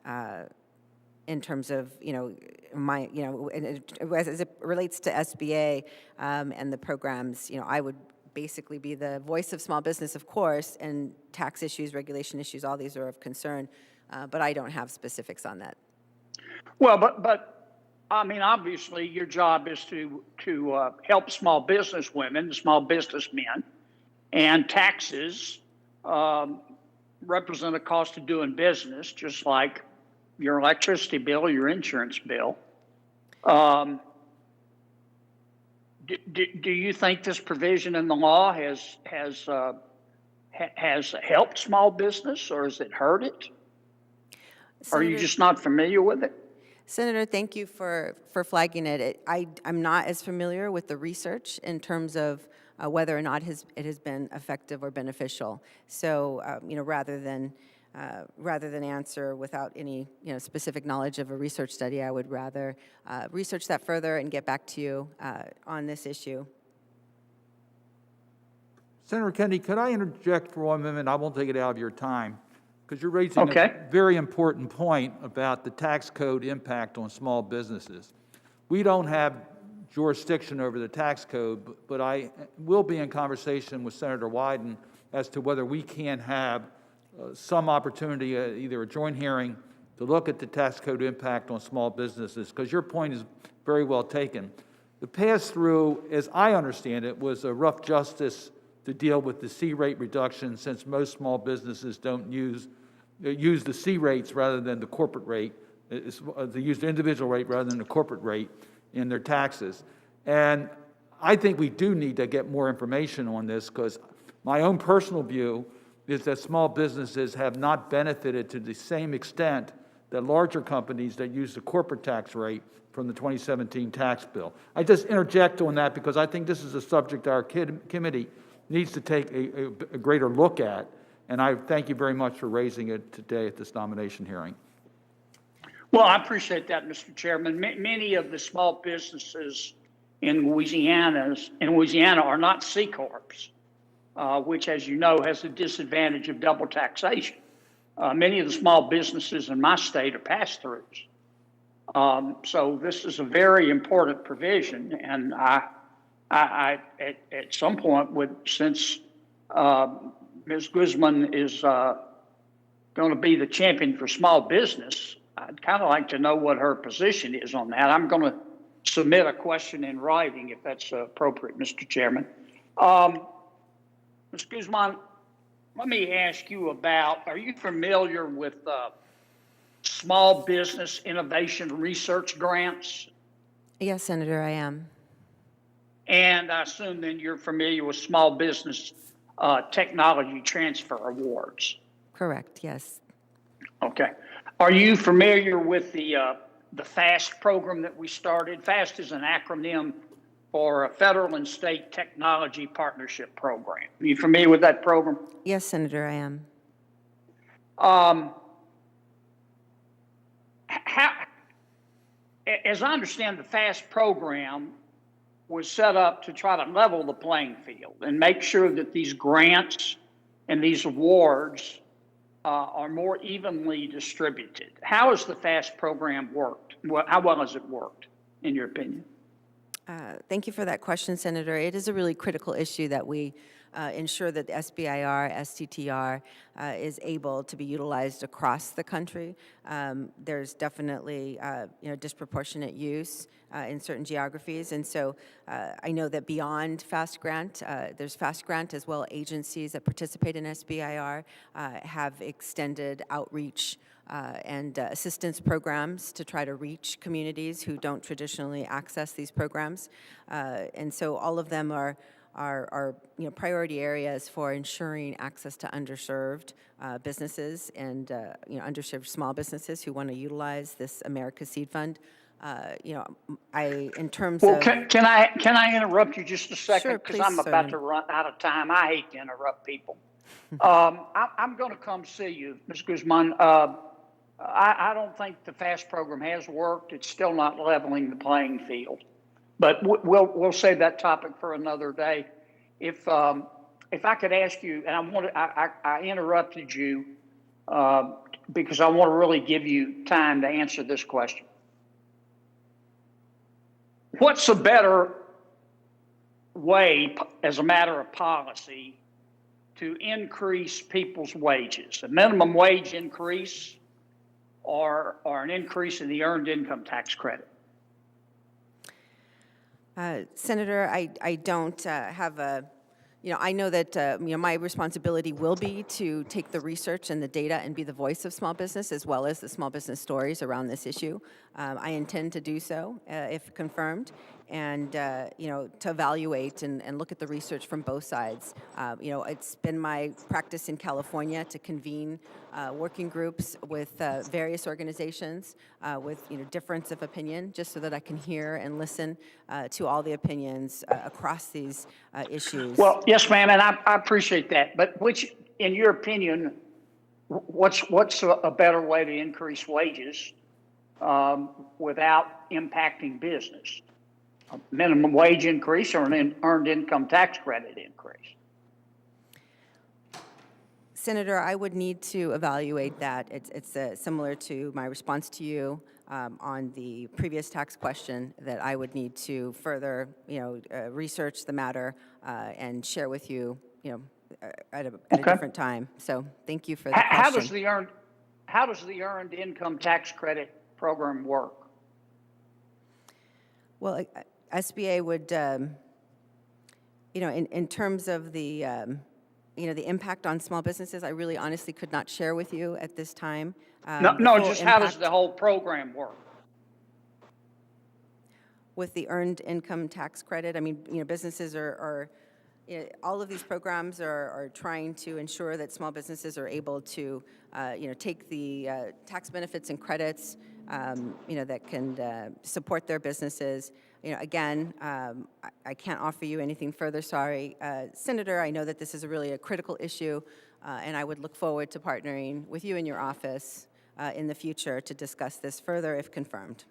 in terms of my as it relates to SBA and the programs. I would basically be the voice of small business, of course, and tax issues, regulation issues. All these are of concern, but I don't have specifics on that. Well, but I mean, obviously, your job is to help small business women, small business men, and taxes represent a cost of doing business, just like your electricity bill, your insurance bill. Do you think this provision in the law has helped small business, or has it hurt it? Are you just not familiar with it? Senator, thank you for flagging it. I'm not as familiar with the research in terms of whether or not it has been effective or beneficial. So, rather than answer without any specific knowledge of a research study, I would rather research that further and get back to you on this issue. Senator Kennedy, could I interject for 1 minute? I won't take it out of your time, because you're raising Okay. a very important point about the tax code impact on small businesses. We don't have jurisdiction over the tax code, but I will be in conversation with Senator Wyden as to whether we can have some opportunity, either a joint hearing, to look at the tax code impact on small businesses, because your point is very well taken. The pass-through, as I understand it, was a rough justice to deal with the C rate reduction, since most small businesses don't use the C rates rather than the corporate rate. They use the individual rate rather than the corporate rate in their taxes. And I think we do need to get more information on this, because my own personal view is that small businesses have not benefited to the same extent that larger companies that use the corporate tax rate from the 2017 tax bill. I just interject on that because I think this is a subject our committee needs to take a greater look at, and I thank you very much for raising it today at this nomination hearing. Well, I appreciate that, Mr. Chairman. Many of the small businesses in Louisiana are not C corps, which, as you know, has the disadvantage of double taxation. Many of the small businesses in my state are pass-throughs. So this is a very important provision, and I at some point since Ms. Guzman is going to be the champion for small business, I'd kind of like to know what her position is on that. I'm going to submit a question in writing if that's appropriate, Mr. Chairman. Ms. Guzman, let me ask you are you familiar with small business innovation research grants? Yes, Senator, I am. And I assume then you're familiar with small business technology transfer awards. Correct, yes. Okay. Are you familiar with the FAST program that we started? FAST is an acronym for a federal and state technology partnership program. Are you familiar with that program? Yes, Senator, I am. As I understand, the FAST program was set up to try to level the playing field and make sure that these grants and these awards are more evenly distributed. How has the FAST program worked? How well has it worked, in your opinion? Thank you for that question, Senator. It is a really critical issue that we ensure that the SBIR, STTR is able to be utilized across the country. There's definitely disproportionate use in certain geographies, and so I know that beyond Fast Grant, there's Fast Grant as well. Agencies that participate in SBIR have extended outreach and assistance programs to try to reach communities who don't traditionally access these programs, and so all of them are priority areas for ensuring access to underserved businesses and underserved small businesses who want to utilize this America Seed Fund. In terms Well, of can I interrupt you just a second? Sure, Because please, I'm about sir. to run out of time. I hate to interrupt people. I'm going to come see you, Ms. Guzman. I don't think the FAST program has worked. It's still not leveling the playing field. But we'll save that topic for another day. If I could ask you, and I interrupted you because I want to really give you time to answer this question. What's a better way, as a matter of policy, to increase people's wages? A minimum wage increase or an increase in the earned income tax credit? Senator, I don't have a, I know that, my responsibility will be to take the research and the data and be the voice of small business as well as the small business stories around this issue. I intend to do so if confirmed, and, to evaluate and look at the research from both sides. It's been my practice in California to convene working groups with various organizations with, difference of opinion, just so that I can hear and listen to all the opinions across these issues. Well, yes, ma'am, and I appreciate that. But which, in your opinion, what's a better way to increase wages without impacting business? A minimum wage increase or an earned income tax credit increase? Senator, I would need to evaluate that. It's similar to my response to you on the previous tax question, that I would need to further, research the matter and share with you, at a different time. So thank you for the question. How does the earned income tax credit program work? Well, SBA would, in terms of the, the impact on small businesses, I really honestly could not share with you at this time. No, just how does the whole program work? With the earned income tax credit, I mean, businesses are all of these programs are trying to ensure that small businesses are able to, take the tax benefits and credits, that can support their businesses. Again, I can't offer you anything further, sorry. Senator, I know that this is really a critical issue, and I would look forward to partnering with you and your office in the future to discuss this further if confirmed.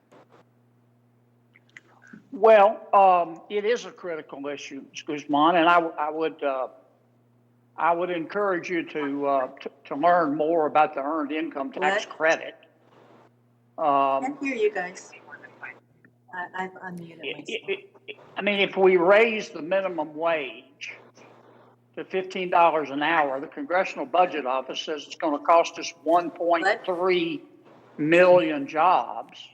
Well, it is a critical issue, Ms. Guzman, and I would encourage you to learn more about the earned income tax credit. I can't hear you guys. I've unmuted myself. I mean, if we raise the minimum wage to $15 an hour, the Congressional Budget Office says it's going to cost us 1.3 million jobs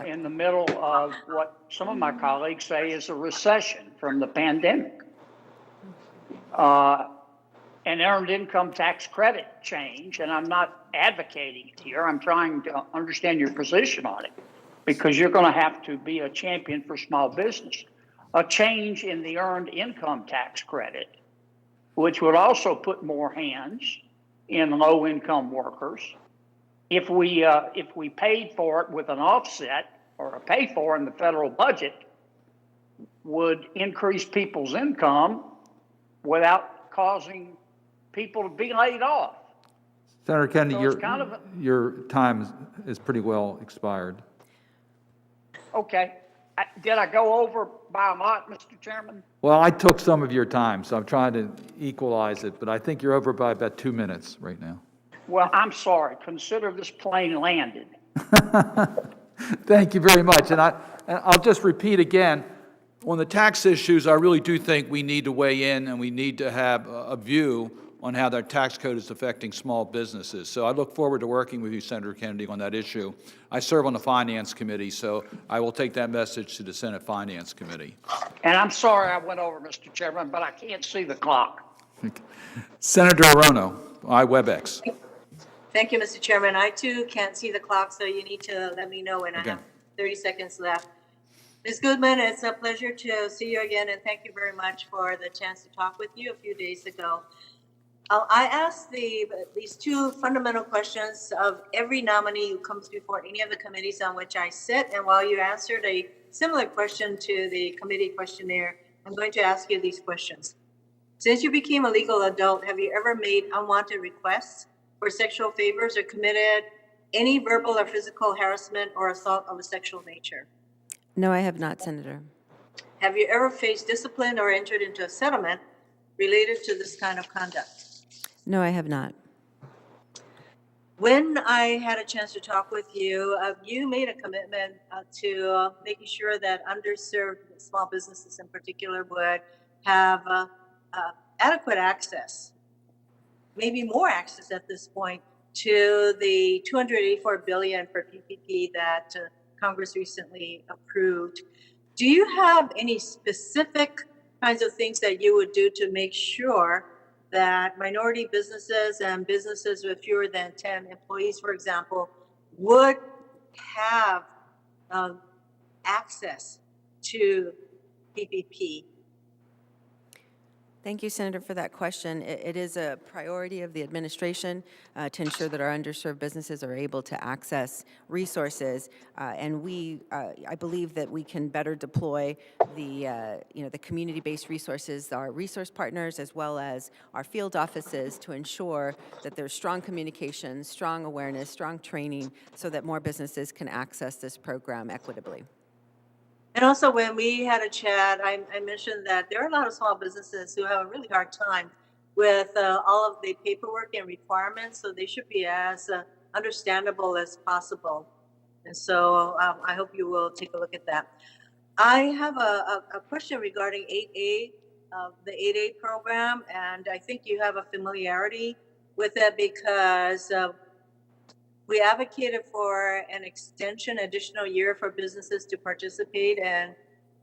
in the middle of what some of my colleagues say is a recession from the pandemic. An earned income tax credit change, and I'm not advocating it here, I'm trying to understand your position on it, because you're going to have to be a champion for small business. A change in the earned income tax credit, which would also put more hands in low-income workers. If we paid for it with an offset or a pay for in the federal budget, would increase people's income without causing people to be laid off. Senator Kennedy, So your time is pretty well expired. Okay. Did I go over by a lot, Mr. Chairman? Well, I took some of your time, so I'm trying to equalize it, but I think you're over by about 2 minutes right now. Well, I'm sorry. Consider this plane landed. Thank you very much. And I'll just repeat again, On the tax issues, I really do think we need to weigh in and we need to have a view on how their tax code is affecting small businesses. So I look forward to working with you, Senator Kennedy, on that issue. I serve on the Finance Committee, so I will take that message to the Senate Finance Committee. And I'm sorry I went over, Mr. Chairman, but I can't see the clock. Senator Hirono, WebEx. Thank you, Mr. Chairman. I too can't see the clock, so you need to let me know when I Okay. have 30 seconds left. Ms. Goodman, it's a pleasure to see you again, and thank you very much for the chance to talk with you a few days ago. I asked these two fundamental questions of every nominee who comes before any of the committees on which I sit, and while you answered a similar question to the committee questionnaire, I'm going to ask you these questions. Since you became a legal adult, have you ever made unwanted requests for sexual favors or committed any verbal or physical harassment or assault of a sexual nature? No, I have not, Senator. Have you ever faced discipline or entered into a settlement related to this kind of conduct? No, I have not. When I had a chance to talk with you, you made a commitment to making sure that underserved small businesses in particular would have adequate access, maybe more access at this point, to the $284 billion for PPP that Congress recently approved. Do you have any specific kinds of things that you would do to make sure that minority businesses and businesses with fewer than 10 employees, for example, would have access to PPP? Thank you, Senator, for that question. It is a priority of the administration to ensure that our underserved businesses are able to access resources, and I believe that we can better deploy the community-based resources, our resource partners, as well as our field offices, to ensure that there's strong communication, strong awareness, strong training, so that more businesses can access this program equitably. And also, when we had a chat, I mentioned that there are a lot of small businesses who have a really hard time with all of the paperwork and requirements, so they should be as understandable as possible. And so I hope you will take a look at that. I have a question regarding 8A, the 8A program, and I think you have a familiarity with it because we advocated for an extension, additional year for businesses to participate in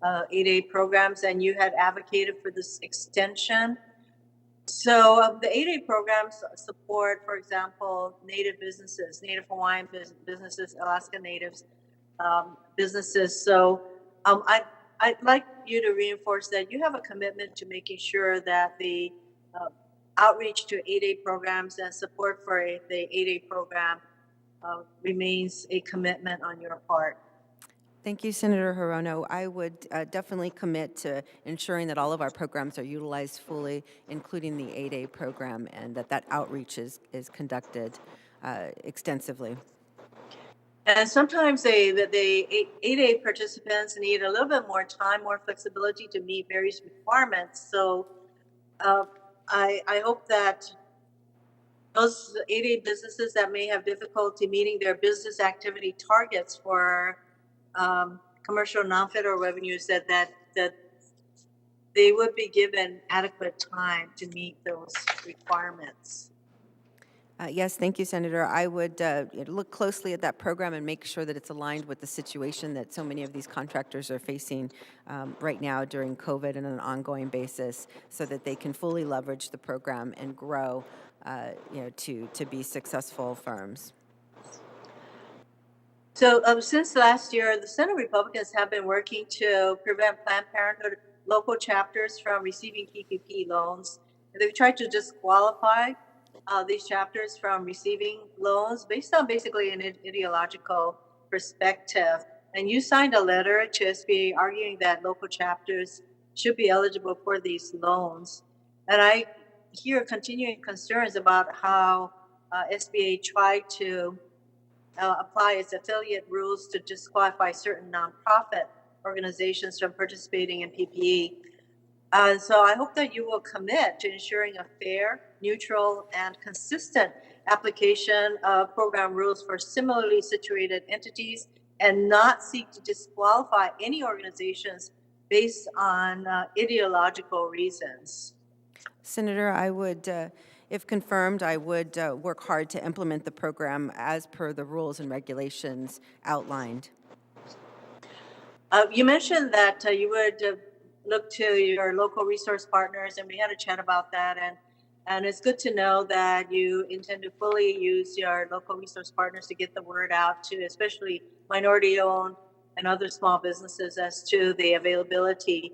8A programs, and you had advocated for this extension. So the 8A programs support, for example, Native businesses, Native Hawaiian businesses, Alaska Natives businesses. So I'd like you to reinforce that you have a commitment to making sure that the outreach to 8A programs and support for the 8A program remains a commitment on your part. Thank you, Senator Hirono. I would definitely commit to ensuring that all of our programs are utilized fully, including the 8A program, and that outreach is conducted extensively. And sometimes the 8A participants need a little bit more time, more flexibility to meet various requirements. So I hope that those 8A businesses that may have difficulty meeting their business activity targets for commercial non-federal revenues, that they would be given adequate time to meet those requirements. Yes, thank you, Senator. I would look closely at that program and make sure that it's aligned with the situation that so many of these contractors are facing right now during COVID and on an ongoing basis, so that they can fully leverage the program and grow to be successful firms. So since last year, the Senate Republicans have been working to prevent Planned Parenthood local chapters from receiving PPP loans. They've tried to disqualify these chapters from receiving loans based on basically an ideological perspective. And you signed a letter to SBA arguing that local chapters should be eligible for these loans. And I hear continuing concerns about how SBA tried to apply its affiliate rules to disqualify certain nonprofit organizations from participating in PPE. So I hope that you will commit to ensuring a fair, neutral, and consistent application of program rules for similarly situated entities, and not seek to disqualify any organizations based on ideological reasons? Senator, I would, if confirmed, I would work hard to implement the program as per the rules and regulations outlined. You mentioned that you would look to your local resource partners, and we had a chat about that. And it's good to know that you intend to fully use your local resource partners to get the word out to especially minority-owned and other small businesses as to the availability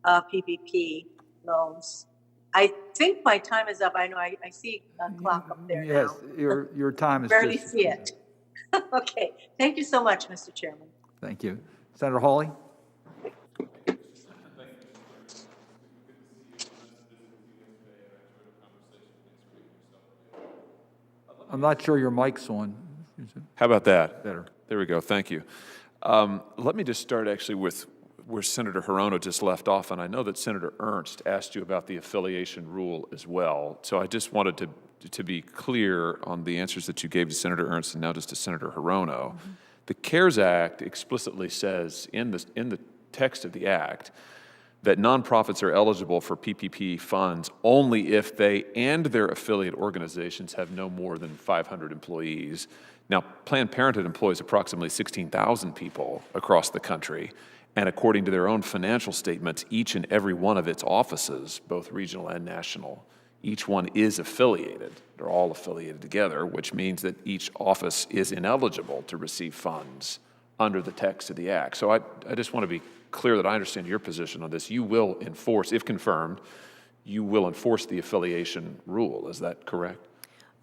of PPP loans. I think my time is up. I know I see a clock up there Yes, now. your time is Barely just. see it. Okay. Thank you so much, Mr. Chairman. Thank you. Senator Hawley? I'm not sure your mic's on. How about that? Better. There we go. Thank you. Let me just start actually with where Senator Hirono just left off, and I know that Senator Ernst asked you about the affiliation rule as well. So I just wanted to be clear on the answers that you gave to Senator Ernst and now just to Senator Hirono. Mm-hmm. The CARES Act explicitly says in the text of the act that nonprofits are eligible for PPP funds only if they and their affiliate organizations have no more than 500 employees. Now, Planned Parenthood employs approximately 16,000 people across the country, and according to their own financial statements, each and every one of its offices, both regional and national, each one is affiliated. They're all affiliated together, which means that each office is ineligible to receive funds under the text of the act. So I just want to be clear that I understand your position on this. You will enforce, if confirmed, you will enforce the affiliation rule. Is that correct?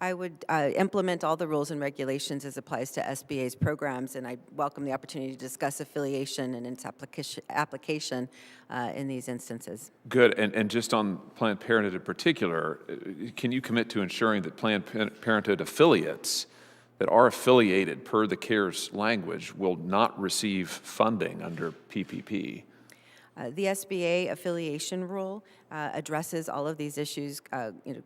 I would implement all the rules and regulations as applies to SBA's programs, and I welcome the opportunity to discuss affiliation and its application in these instances. Good. And just on Planned Parenthood in particular, can you commit to ensuring that Planned Parenthood affiliates that are affiliated per the CARES language will not receive funding under PPP? The SBA affiliation rule addresses all of these issues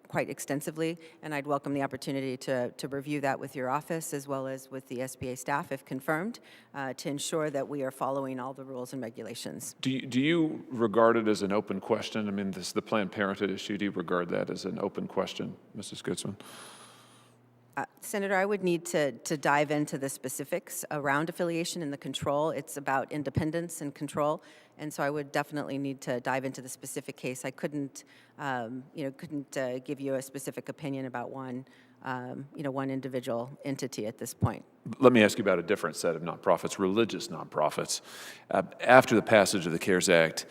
quite extensively, and I'd welcome the opportunity to review that with your office as well as with the SBA staff, if confirmed, to ensure that we are following all the rules and regulations. Do you regard it as an open question? I mean, the Planned Parenthood issue, do you regard that as an open question, Mrs. Guzman? Senator, I would need to dive into the specifics around affiliation and the control. It's about independence and control, and so I would definitely need to dive into the specific case. I couldn't give you a specific opinion about one individual entity at this point. Let me ask you about a different set of nonprofits, religious nonprofits. After the passage of the CARES Act,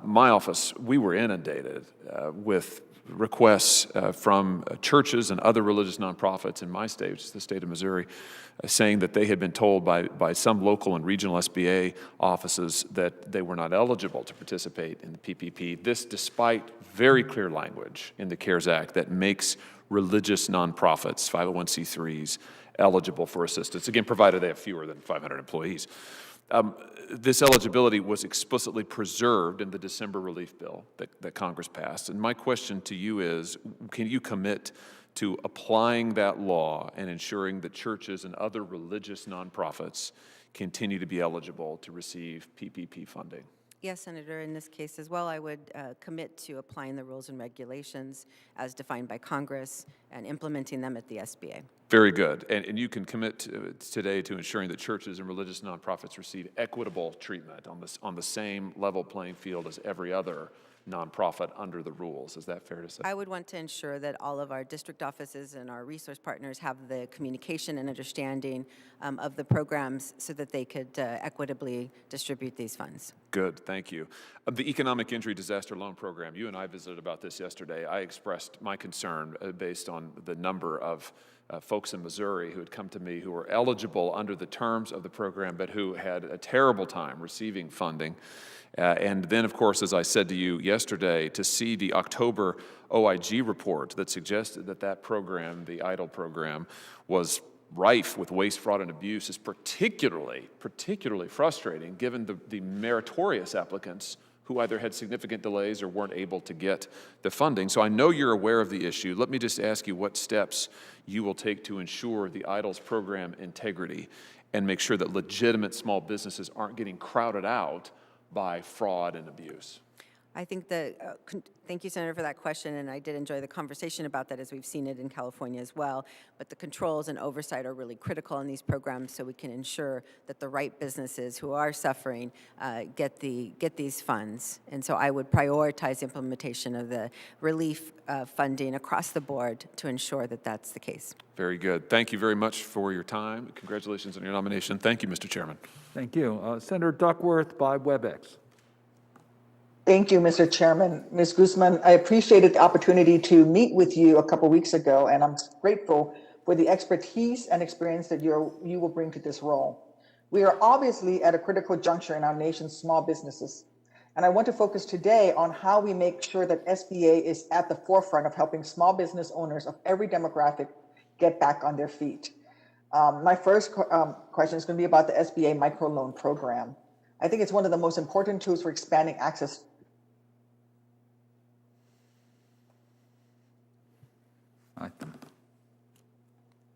my office, we were inundated with requests from churches and other religious nonprofits in my state, which is the state of Missouri, saying that they had been told by some local and regional SBA offices that they were not eligible to participate in the PPP. This despite very clear language in the CARES Act that makes religious nonprofits, 501c3s, eligible for assistance, again, provided they have fewer than 500 employees. This eligibility was explicitly preserved in the December relief bill that Congress passed. And my question to you is, can you commit to applying that law and ensuring that churches and other religious nonprofits continue to be eligible to receive PPP funding? Yes, Senator, in this case as well, I would commit to applying the rules and regulations as defined by Congress and implementing them at the SBA. Very good. And you can commit today to ensuring that churches and religious nonprofits receive equitable treatment on the same level playing field as every other nonprofit under the rules. Is that fair to say? I would want to ensure that all of our district offices and our resource partners have the communication and understanding of the programs so that they could equitably distribute these funds. Good, thank you. The Economic Injury Disaster Loan Program, you and I visited about this yesterday. I expressed my concern based on the number of folks in Missouri who had come to me who were eligible under the terms of the program but who had a terrible time receiving funding. And then, of course, as I said to you yesterday, to see the October OIG report that suggested that program, the EIDL program, was rife with waste, fraud, and abuse is particularly frustrating given the meritorious applicants who either had significant delays or weren't able to get the funding. So I know you're aware of the issue. Let me just ask you what steps you will take to ensure the EIDL's program integrity and make sure that legitimate small businesses aren't getting crowded out by fraud and abuse? I think thank you, Senator, for that question, and I did enjoy the conversation about that as we've seen it in California as well. But the controls and oversight are really critical in these programs so we can ensure that the right businesses who are suffering get these funds. And so I would prioritize implementation of the relief funding across the board to ensure that that's the case. Very good. Thank you very much for your time. Congratulations on your nomination. Thank you, Mr. Chairman. Thank you. Senator Duckworth by WebEx. Thank you, Mr. Chairman. Ms. Guzman, I appreciated the opportunity to meet with you a couple weeks ago, and I'm grateful for the expertise and experience that you will bring to this role. We are obviously at a critical juncture in our nation's small businesses, and I want to focus today on how we make sure that SBA is at the forefront of helping small business owners of every demographic get back on their feet. My first question is going to be about the SBA microloan program. I think it's one of the most important tools for expanding access.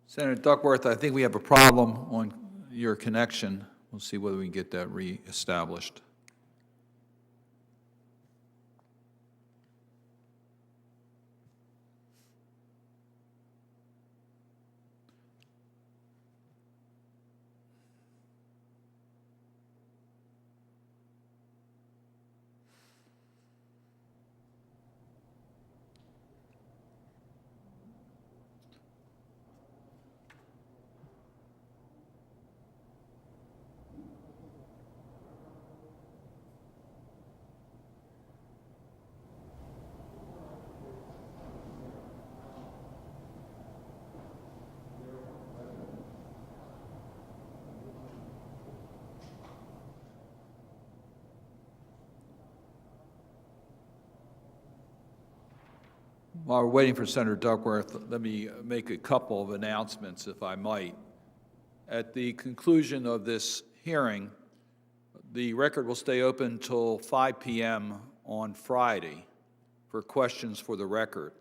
Senator Duckworth, I think we have a problem on your connection. We'll see whether we can get that reestablished. While we're waiting for Senator Duckworth, let me make a couple of announcements, if I might. At the conclusion of this hearing, the record will stay open until 5 p.m. on Friday for questions for the record.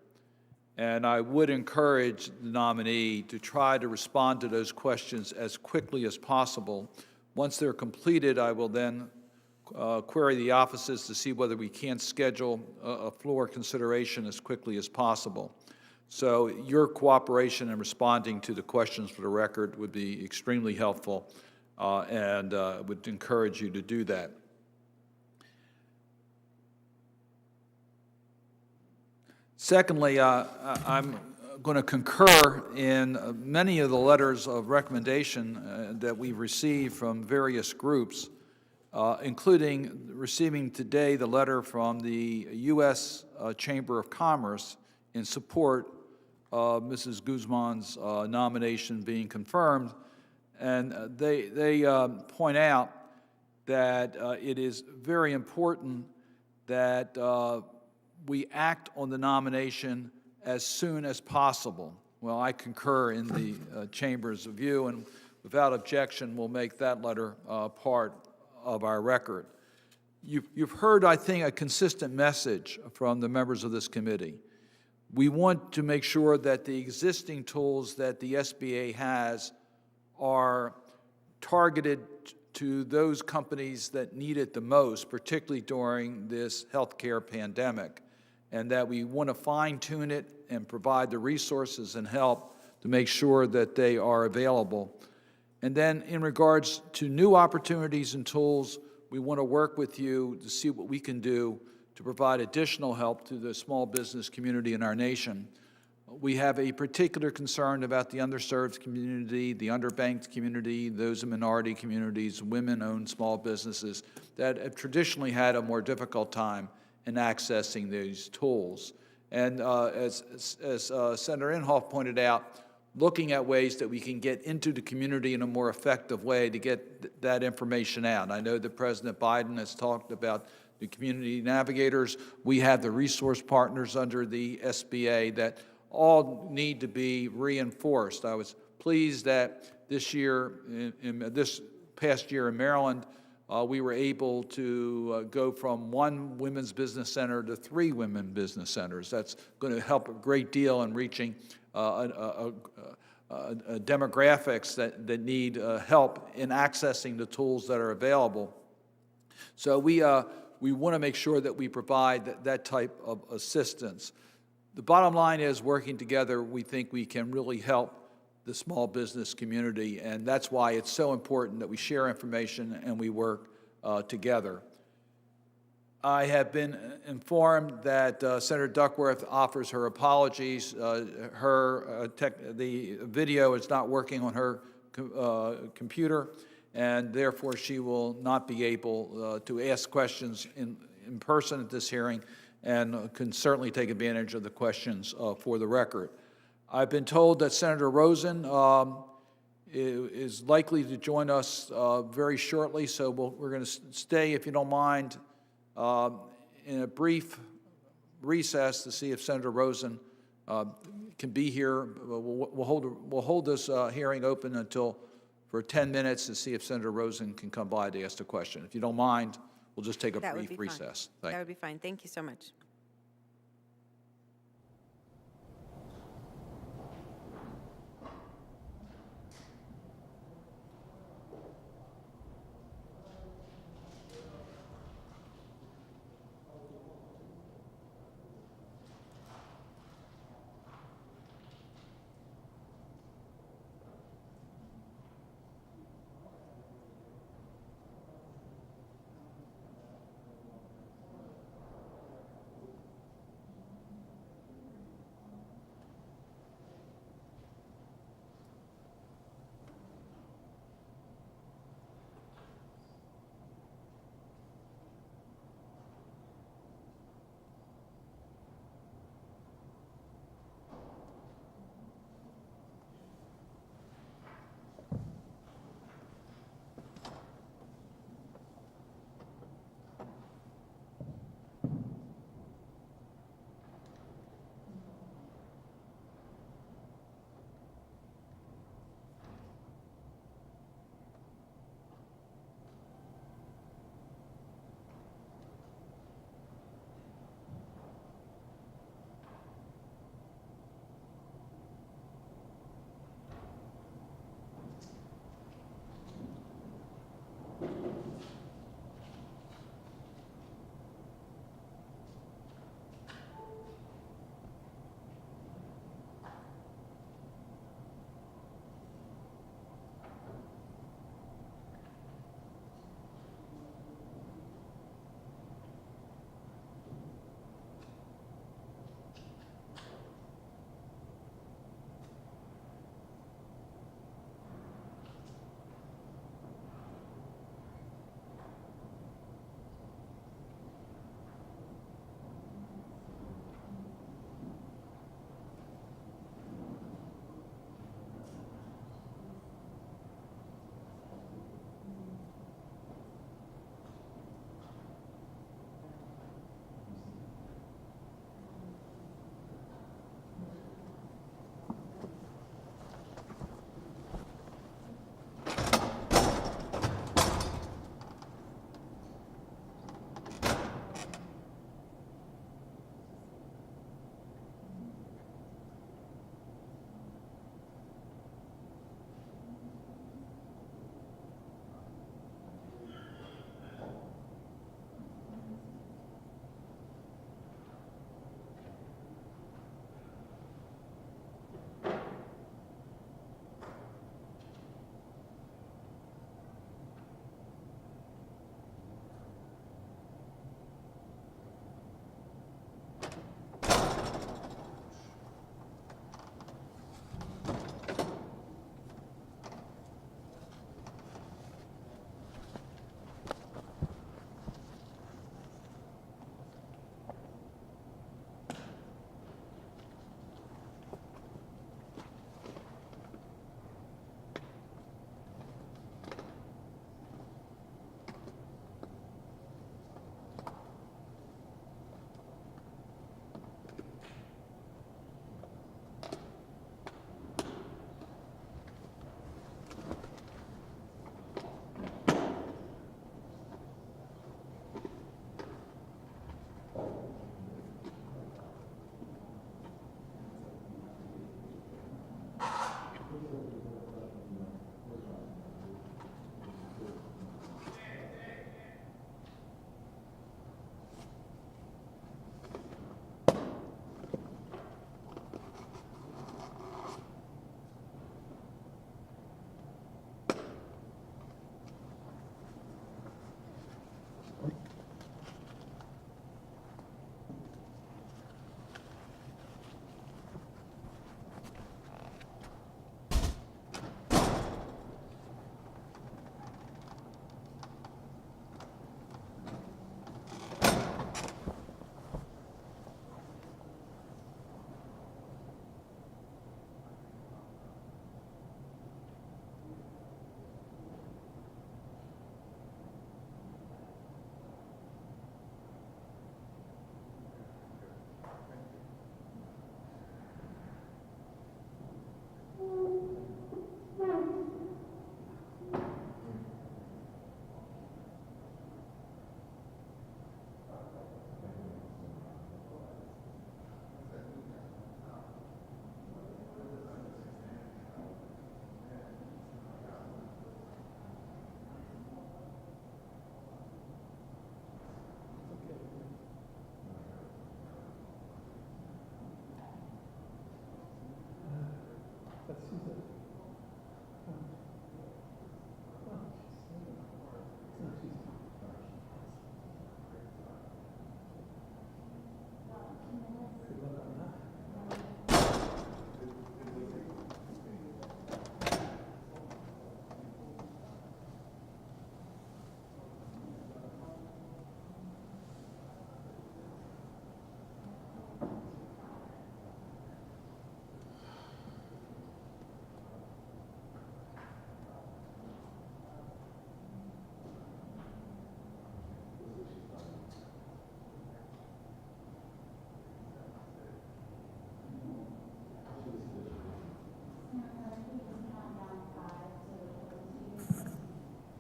And I would encourage the nominee to try to respond to those questions as quickly as possible. Once they're completed, I will then query the offices to see whether we can't schedule a floor consideration as quickly as possible. So your cooperation in responding to the questions for the record would be extremely helpful, and would encourage you to do that. Secondly, I'm going to concur in many of the letters of recommendation that we've received from various groups, including receiving today the letter from the U.S. Chamber of Commerce in support of Mrs. Guzman's nomination being confirmed. And they point out that it is very important that we act on the nomination as soon as possible. Well, I concur in the Chamber's view, and without objection, we'll make that letter part of our record. You've heard, I think, a consistent message from the members of this committee. We want to make sure that the existing tools that the SBA has are targeted to those companies that need it the most, particularly during this healthcare pandemic, and that we want to fine-tune it and provide the resources and help to make sure that they are available. And then in regards to new opportunities and tools, we want to work with you to see what we can do to provide additional help to the small business community in our nation. We have a particular concern about the underserved community, the underbanked community, those in minority communities, women-owned small businesses that have traditionally had a more difficult time in accessing these tools. And as Senator Inhofe pointed out, looking at ways that we can get into the community in a more effective way to get that information out. I know that President Biden has talked about the community navigators. We have the resource partners under the SBA that all need to be reinforced. I was pleased that this year, this past year in Maryland, we were able to go from 1 women's business center to 3 women business centers. That's going to help a great deal in reaching demographics that need help in accessing the tools that are available. So we want to make sure that we provide that type of assistance. The bottom line is, working together, we think we can really help the small business community, and that's why it's so important that we share information and we work together. I have been informed that Senator Duckworth offers her apologies. The video is not working on her computer, and therefore she will not be able to ask questions in person at this hearing, and can certainly take advantage of the questions for the record. I've been told that Senator Rosen is likely to join us very shortly, so we're going to stay, if you don't mind, in a brief recess to see if Senator Rosen can be here. We'll hold this hearing open for 10 minutes to see if Senator Rosen can come by to ask a question. If you don't mind, we'll just take a brief recess. That would be fine. Thank you so much.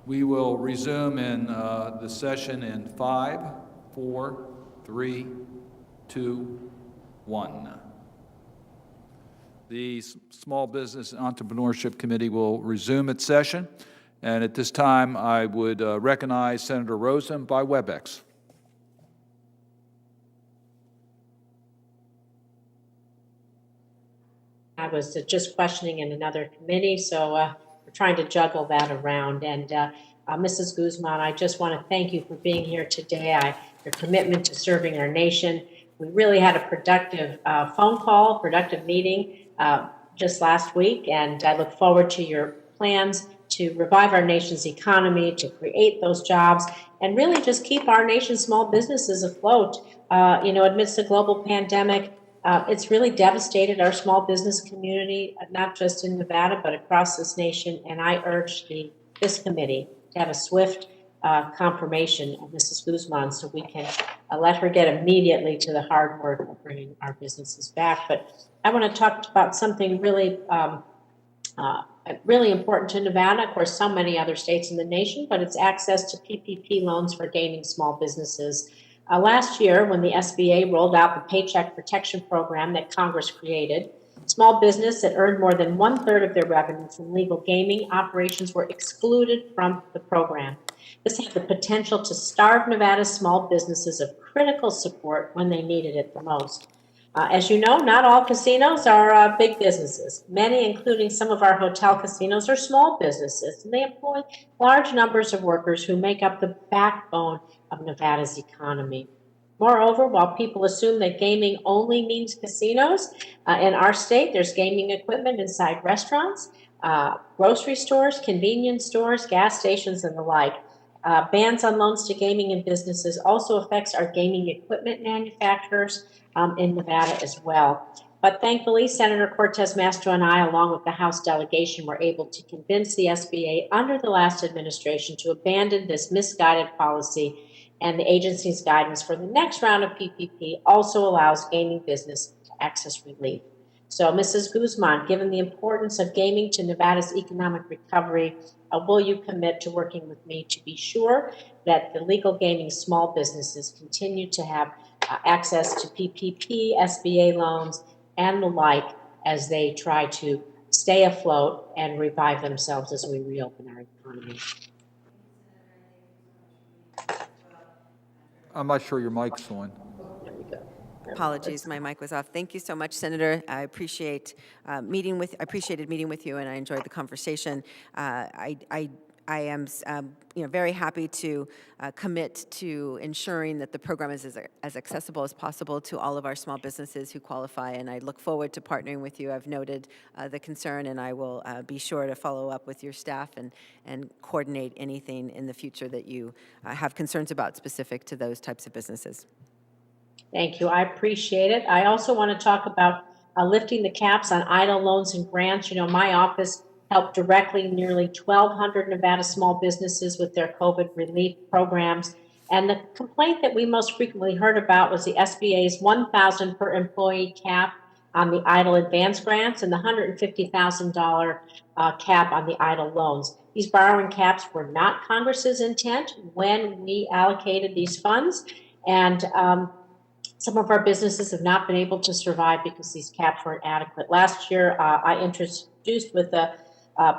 We will resume in the session in 5, 4, 3, 2, 1. The Small Business and Entrepreneurship Committee will resume its session, and at this time, I would recognize Senator Rosen by WebEx. I was just questioning in another committee, so we're trying to juggle that around. And Mrs. Guzman, I just want to thank you for being here today. Your commitment to serving our nation. We really had a productive phone call, productive meeting just last week, and I look forward to your plans to revive our nation's economy, to create those jobs, and really just keep our nation's small businesses afloat. Amidst the global pandemic, it's really devastated our small business community, not just in Nevada, but across this nation. And I urge this committee to have a swift confirmation of Mrs. Guzman so we can let her get immediately to the hard work of bringing our businesses back. But I want to talk about something really, really important to Nevada, of course, so many other states in the nation, but it's access to PPP loans for gaming small businesses. Last year, when the SBA rolled out the Paycheck Protection Program that Congress created, small business that earned more than 1/3 of their revenue from legal gaming operations were excluded from the program. This had the potential to starve Nevada's small businesses of critical support when they needed it the most. As you know, not all casinos are big businesses. Many, including some of our hotel casinos, are small businesses, and they employ large numbers of workers who make up the backbone of Nevada's economy. Moreover, while people assume that gaming only means casinos, in our state, there's gaming equipment inside restaurants, grocery stores, convenience stores, gas stations, and the like. Bans on loans to gaming and businesses also affects our gaming equipment manufacturers in Nevada as well. But thankfully, Senator Cortez Masto and I, along with the House delegation, were able to convince the SBA under the last administration to abandon this misguided policy, and the agency's guidance for the next round of PPP also allows gaming business to access relief. So, Mrs. Guzman, given the importance of gaming to Nevada's economic recovery, will you commit to working with me to be sure that the legal gaming small businesses continue to have access to PPP, SBA loans, and the like as they try to stay afloat and revive themselves as we reopen our economy? I'm not sure your mic's on. Apologies, my mic was off. Thank you so much, Senator. I appreciated meeting with you, and I enjoyed the conversation. I am very happy to commit to ensuring that the program is as accessible as possible to all of our small businesses who qualify, and I look forward to partnering with you. I've noted the concern, and I will be sure to follow up with your staff and coordinate anything in the future that you have concerns about specific to those types of businesses. Thank you. I appreciate it. I also want to talk about lifting the caps on EIDL loans and grants. My office helped directly nearly 1,200 Nevada small businesses with their COVID relief programs. And the complaint that we most frequently heard about was the SBA's $1,000 per employee cap on the EIDL advance grants and the $150,000 cap on the EIDL loans. These borrowing caps were not Congress's intent when we allocated these funds. And some of our businesses have not been able to survive because these caps weren't adequate. Last year, I introduced with the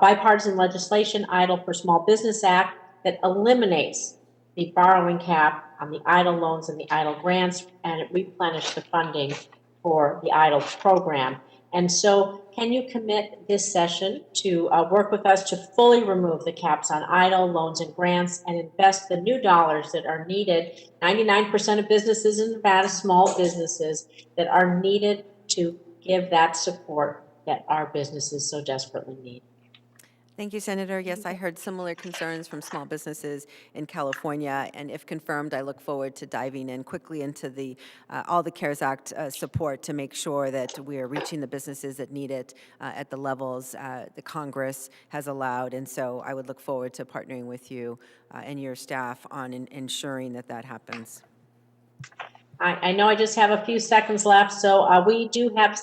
bipartisan legislation, EIDL for Small Business Act, that eliminates the borrowing cap on the EIDL loans and the EIDL grants, and it replenished the funding for the EIDL program. And so can you commit this session to work with us to fully remove the caps on EIDL loans and grants and invest the new dollars that are needed? 99% of businesses in Nevada, small businesses, that are needed to give that support that our businesses so desperately need. Thank you, Senator. Yes, I heard similar concerns from small businesses in California, and if confirmed, I look forward to diving in quickly into all the CARES Act support to make sure that we are reaching the businesses that need it at the levels the Congress has allowed. And so I would look forward to partnering with you and your staff on ensuring that that happens. I know I just have a few seconds left, so we do have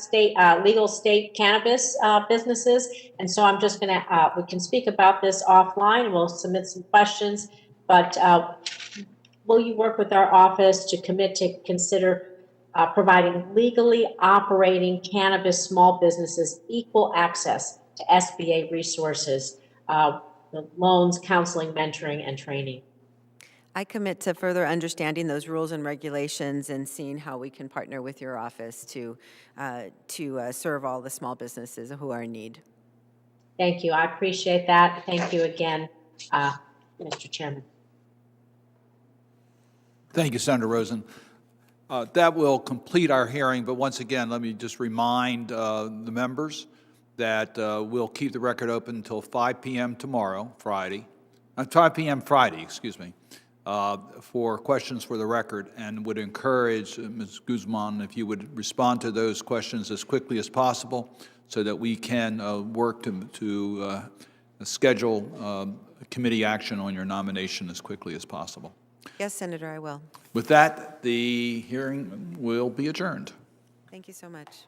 legal state cannabis businesses, and so I'm just gonna, we can speak about this offline, we'll submit some questions, but will you work with our office to commit to consider providing legally operating cannabis small businesses equal access to SBA resources, the loans, counseling, mentoring, and training? I commit to further understanding those rules and regulations and seeing how we can partner with your office to serve all the small businesses who are in need. Thank you. I appreciate that. Thank you again, Mr. Chairman. Thank you, Senator Rosen. That will complete our hearing, but once again, let me just remind the members that we'll keep the record open until 5 p.m. tomorrow, Friday, 5 p.m. Friday, excuse me, for questions for the record, and would encourage Ms. Guzman if you would respond to those questions as quickly as possible so that we can work to schedule committee action on your nomination as quickly as possible. Yes, Senator, I will. With that, the hearing will be adjourned. Thank you so much.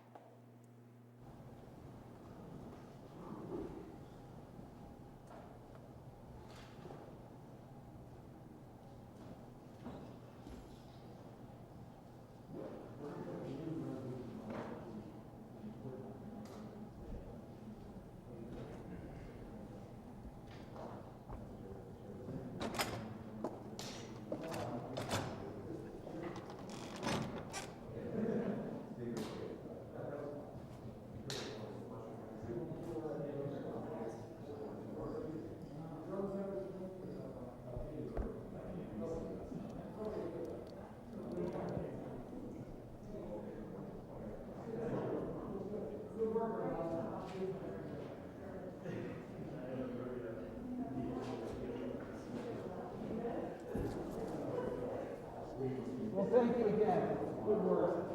Well, thank you again. Good work.